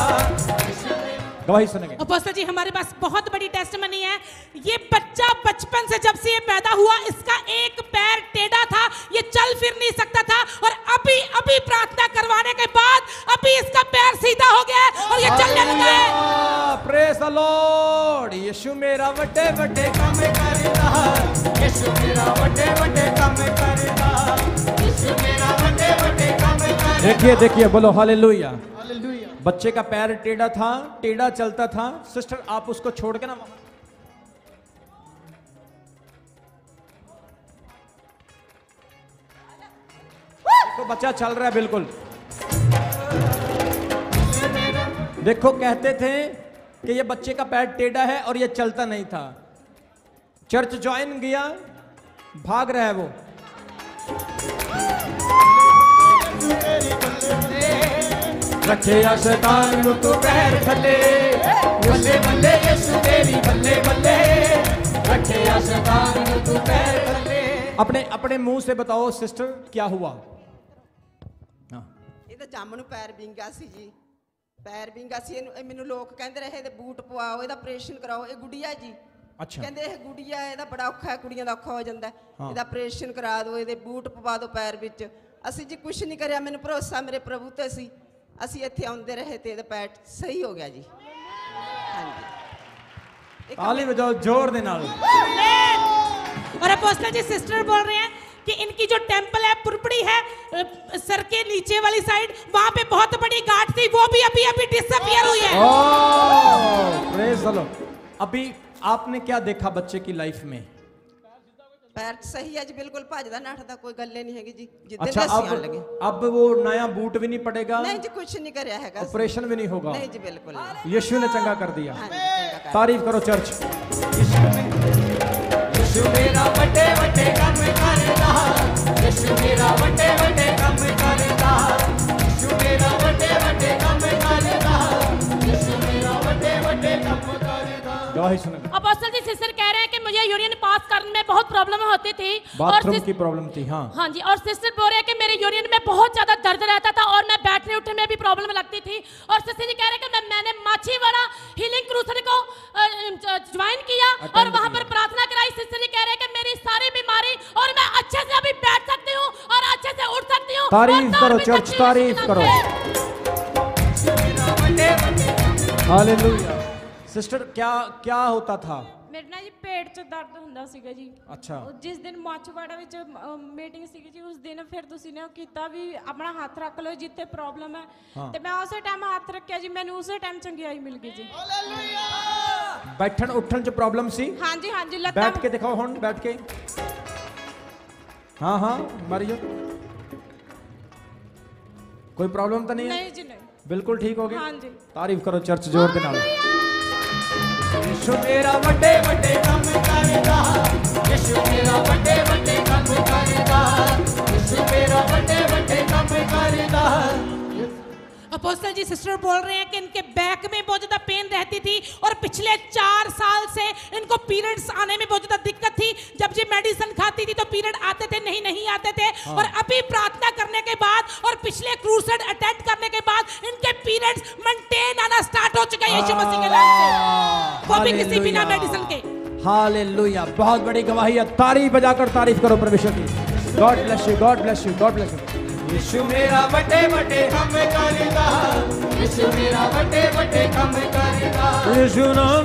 गवाही सुनेंगे। अपोस्टल जी हमारे पास बहुत बड़ी टेस्टिमनी है। ये बच्चा बचपन से जब से ये पैदा हुआ इसका एक पैर टेढ़ा था, ये चल फिर नहीं सकता था। और अभी प्रार्थना करवाने के बाद अभी इसका पैर सीधा हो गया है और ये चलने लगा है। Praise the Lord. यीशु मेरा बड़े बड़े काम करता, यीशु मेरा बड़े बड़े काम करता, यीशु मेरा बड़े बड़े काम करता। देखिए बोलो हालेलुया। बच्चे का पैर टेढ़ा था, टेढ़ा चलता था। सिस्टर आप उसको छोड़ के ना, देखो बच्चा चल रहा है बिल्कुल। देखो कहते थे कि ये बच्चे का पैर टेढ़ा है और ये चलता नहीं था। चर्च ज्वाइन किया, भाग रहा है वो। रखे शैतान नु तू पैर थले, बल्ले बल्ले यीशु तेरी बल्ले बल्ले, रखे शैतान नु तू पैर थले। अपने मुंह से बताओ सिस्टर क्या हुआ? ਇਹ ਤਾਂ ਜੰਮ ਨੂੰ ਪੈਰ ਵਿੰਗਾ ਸੀ ਜੀ, ਪੈਰ ਵਿੰਗਾ ਸੀ। ਇਹਨੂੰ ਮੈਨੂੰ ਲੋਕ ਕਹਿੰਦੇ ਰਹੇ ਇਹਦੇ ਬੂਟ ਪਵਾਓ, ਇਹਦਾ ਆਪਰੇਸ਼ਨ ਕਰਾਓ। ਇਹ ਗੁੜੀਆ ਜੀ, ਅੱਛਾ ਕਹਿੰਦੇ ਇਹ ਗੁੜੀਆ, ਇਹਦਾ ਬੜਾ ਔਖਾ ਹੈ, ਕੁੜੀਆਂ ਦਾ ਔਖਾ ਹੋ ਜਾਂਦਾ, ਇਹਦਾ ਆਪਰੇਸ਼ਨ ਕਰਾ ਦਿਓ, ਇਹਦੇ ਬੂਟ ਪਵਾ ਦਿਓ ਪੈਰ ਵਿੱਚ। ਅਸੀਂ ਜੀ ਕੁਝ ਨਹੀਂ ਕਰਿਆ, ਮੈਨੂੰ ਭਰੋਸਾ ਮੇਰੇ ਪ੍ਰਭੂ ਤੇ ਸੀ। ਅਸੀਂ ਇੱਥੇ ਆਉਂਦੇ ਰਹੇ ਤੇ ਇਹਦਾ ਪੈਰ ਸਹੀ ਹੋ ਗਿਆ ਜੀ। ਹਾਂਜੀ, ताली बजाओ जोर दे नाल। और अपोस्टल जी सिस्टर बोल रहे हैं कि इनकी जो टेंपल है पुरपड़ी है सर के नीचे वाली साइड, वहां पे बहुत बड़ी गांठ थी, वो भी अभी डिसअपीयर हुई है। Praise the Lord. अभी आपने क्या देखा बच्चे की लाइफ में? पैर सही है जी, बिल्कुल भजदा नठदा, कोई गल्ले नहीं हैगी जी। अच्छा अब वो नया बूट भी नहीं पड़ेगा? नहीं जी, कुछ नहीं करया हैगा, ऑपरेशन भी नहीं होगा? नहीं जी, बिल्कुल नहीं। यीशु ने चंगा कर दिया। तारीफ करो चर्च। यीशु मेरा बड़े बड़े काम करता, यीशु मेरा बड़े बड़े काम करता, यीशु मेरा बड़े बड़े काम करता, यीशु मेरा बड़े बड़े काम करता। गवाही सुनो। अपोस्टल जी सिस्टर कह रहे हैं कि मुझे यूरिन पास करने में बहुत प्रॉब्लम होती थी, बाथरूम की प्रॉब्लम थी। हाँ जी। और सिस्टर बोल रहे हैं कि मेरे यूरिन में बहुत ज्यादा दर्द रहता था और मैं बैठने उठने में भी प्रॉब्लम लगती थी। और सिस्टर जी कह रहे हैं कि मैंने माछीवाड़ा हीलिंग क्रूसेड को ज्वाइन किया और वहां पर प्रार्थना कराई। सिस्टर जी कह रहे हैं कि मेरी सारी बीमारी और मैं अच्छे तारीफ करो चर्च, तारीफ करो। हालेलुया। सिस्टर क्या क्या होता था? ਮੇਰੇ ਨਾਲ ਜੀ ਪੇਟ 'ਚ ਦਰਦ ਹੁੰਦਾ ਸੀਗਾ ਜੀ। ਅੱਛਾ। ਜਿਸ ਦਿਨ ਮਾਚਵਾੜਾ ਵਿੱਚ ਮੀਟਿੰਗ ਸੀਗੀ ਜੀ, ਉਸ ਦਿਨ ਫਿਰ ਤੁਸੀਂ ਨੇ ਉਹ ਕੀਤਾ ਵੀ ਆਪਣਾ ਹੱਥ ਰੱਖ ਲਓ ਜਿੱਥੇ ਪ੍ਰੋਬਲਮ ਹੈ, ਤੇ ਮੈਂ ਉਸੇ ਟਾਈਮ ਹੱਥ ਰੱਖਿਆ ਜੀ, ਮੈਨੂੰ ਉਸੇ ਟਾਈਮ ਚੰਗਿਆਈ ਮਿਲ ਗਈ ਜੀ। बैठन उठन च प्रॉब्लम सी? हाँ जी हाँ जी। लगता बैठ के दिखाओ हुन, बैठ के। हाँ हाँ मारियो, कोई प्रॉब्लम तो नहीं है? नहीं जी नहीं, बिल्कुल ठीक हो गया। हाँ जी। तारीफ करो चर्च जोर के नाल। यीशु मेरा बड़े बड़े काम करदा, यीशु मेरा बड़े बड़े काम करदा, यीशु मेरा बड़े बड़े काम करदा। अपोस्टल जी सिस्टर बोल रहे हैं कि इनके बैक में बहुत ज्यादा पेन रहती थी और पिछले 4 साल से इनको पीरियड्स आने में बहुत ज्यादा दिक्कत थी। जब जी मेडिसिन खाती थी तो पीरियड आते थे, नहीं आते थे। और अभी प्रार्थना करने के बाद और पिछले क्रूसेड अटेंड करने के बाद इनके पीरियड्स मेंटेन आना स्टार्ट हो चुका है यीशु मसीह के नाम से, वो भी किसी बिना मेडिसिन के। हालेलुया, बहुत बड़ी गवाही है। तारीफ बजाकर तारीफ करो परमेश्वर की। God bless you, God bless you, God bless you. यीशु मेरा बड़े बड़े काम करदा, यीशु मेरा बड़े बड़े काम करदा, यीशु ना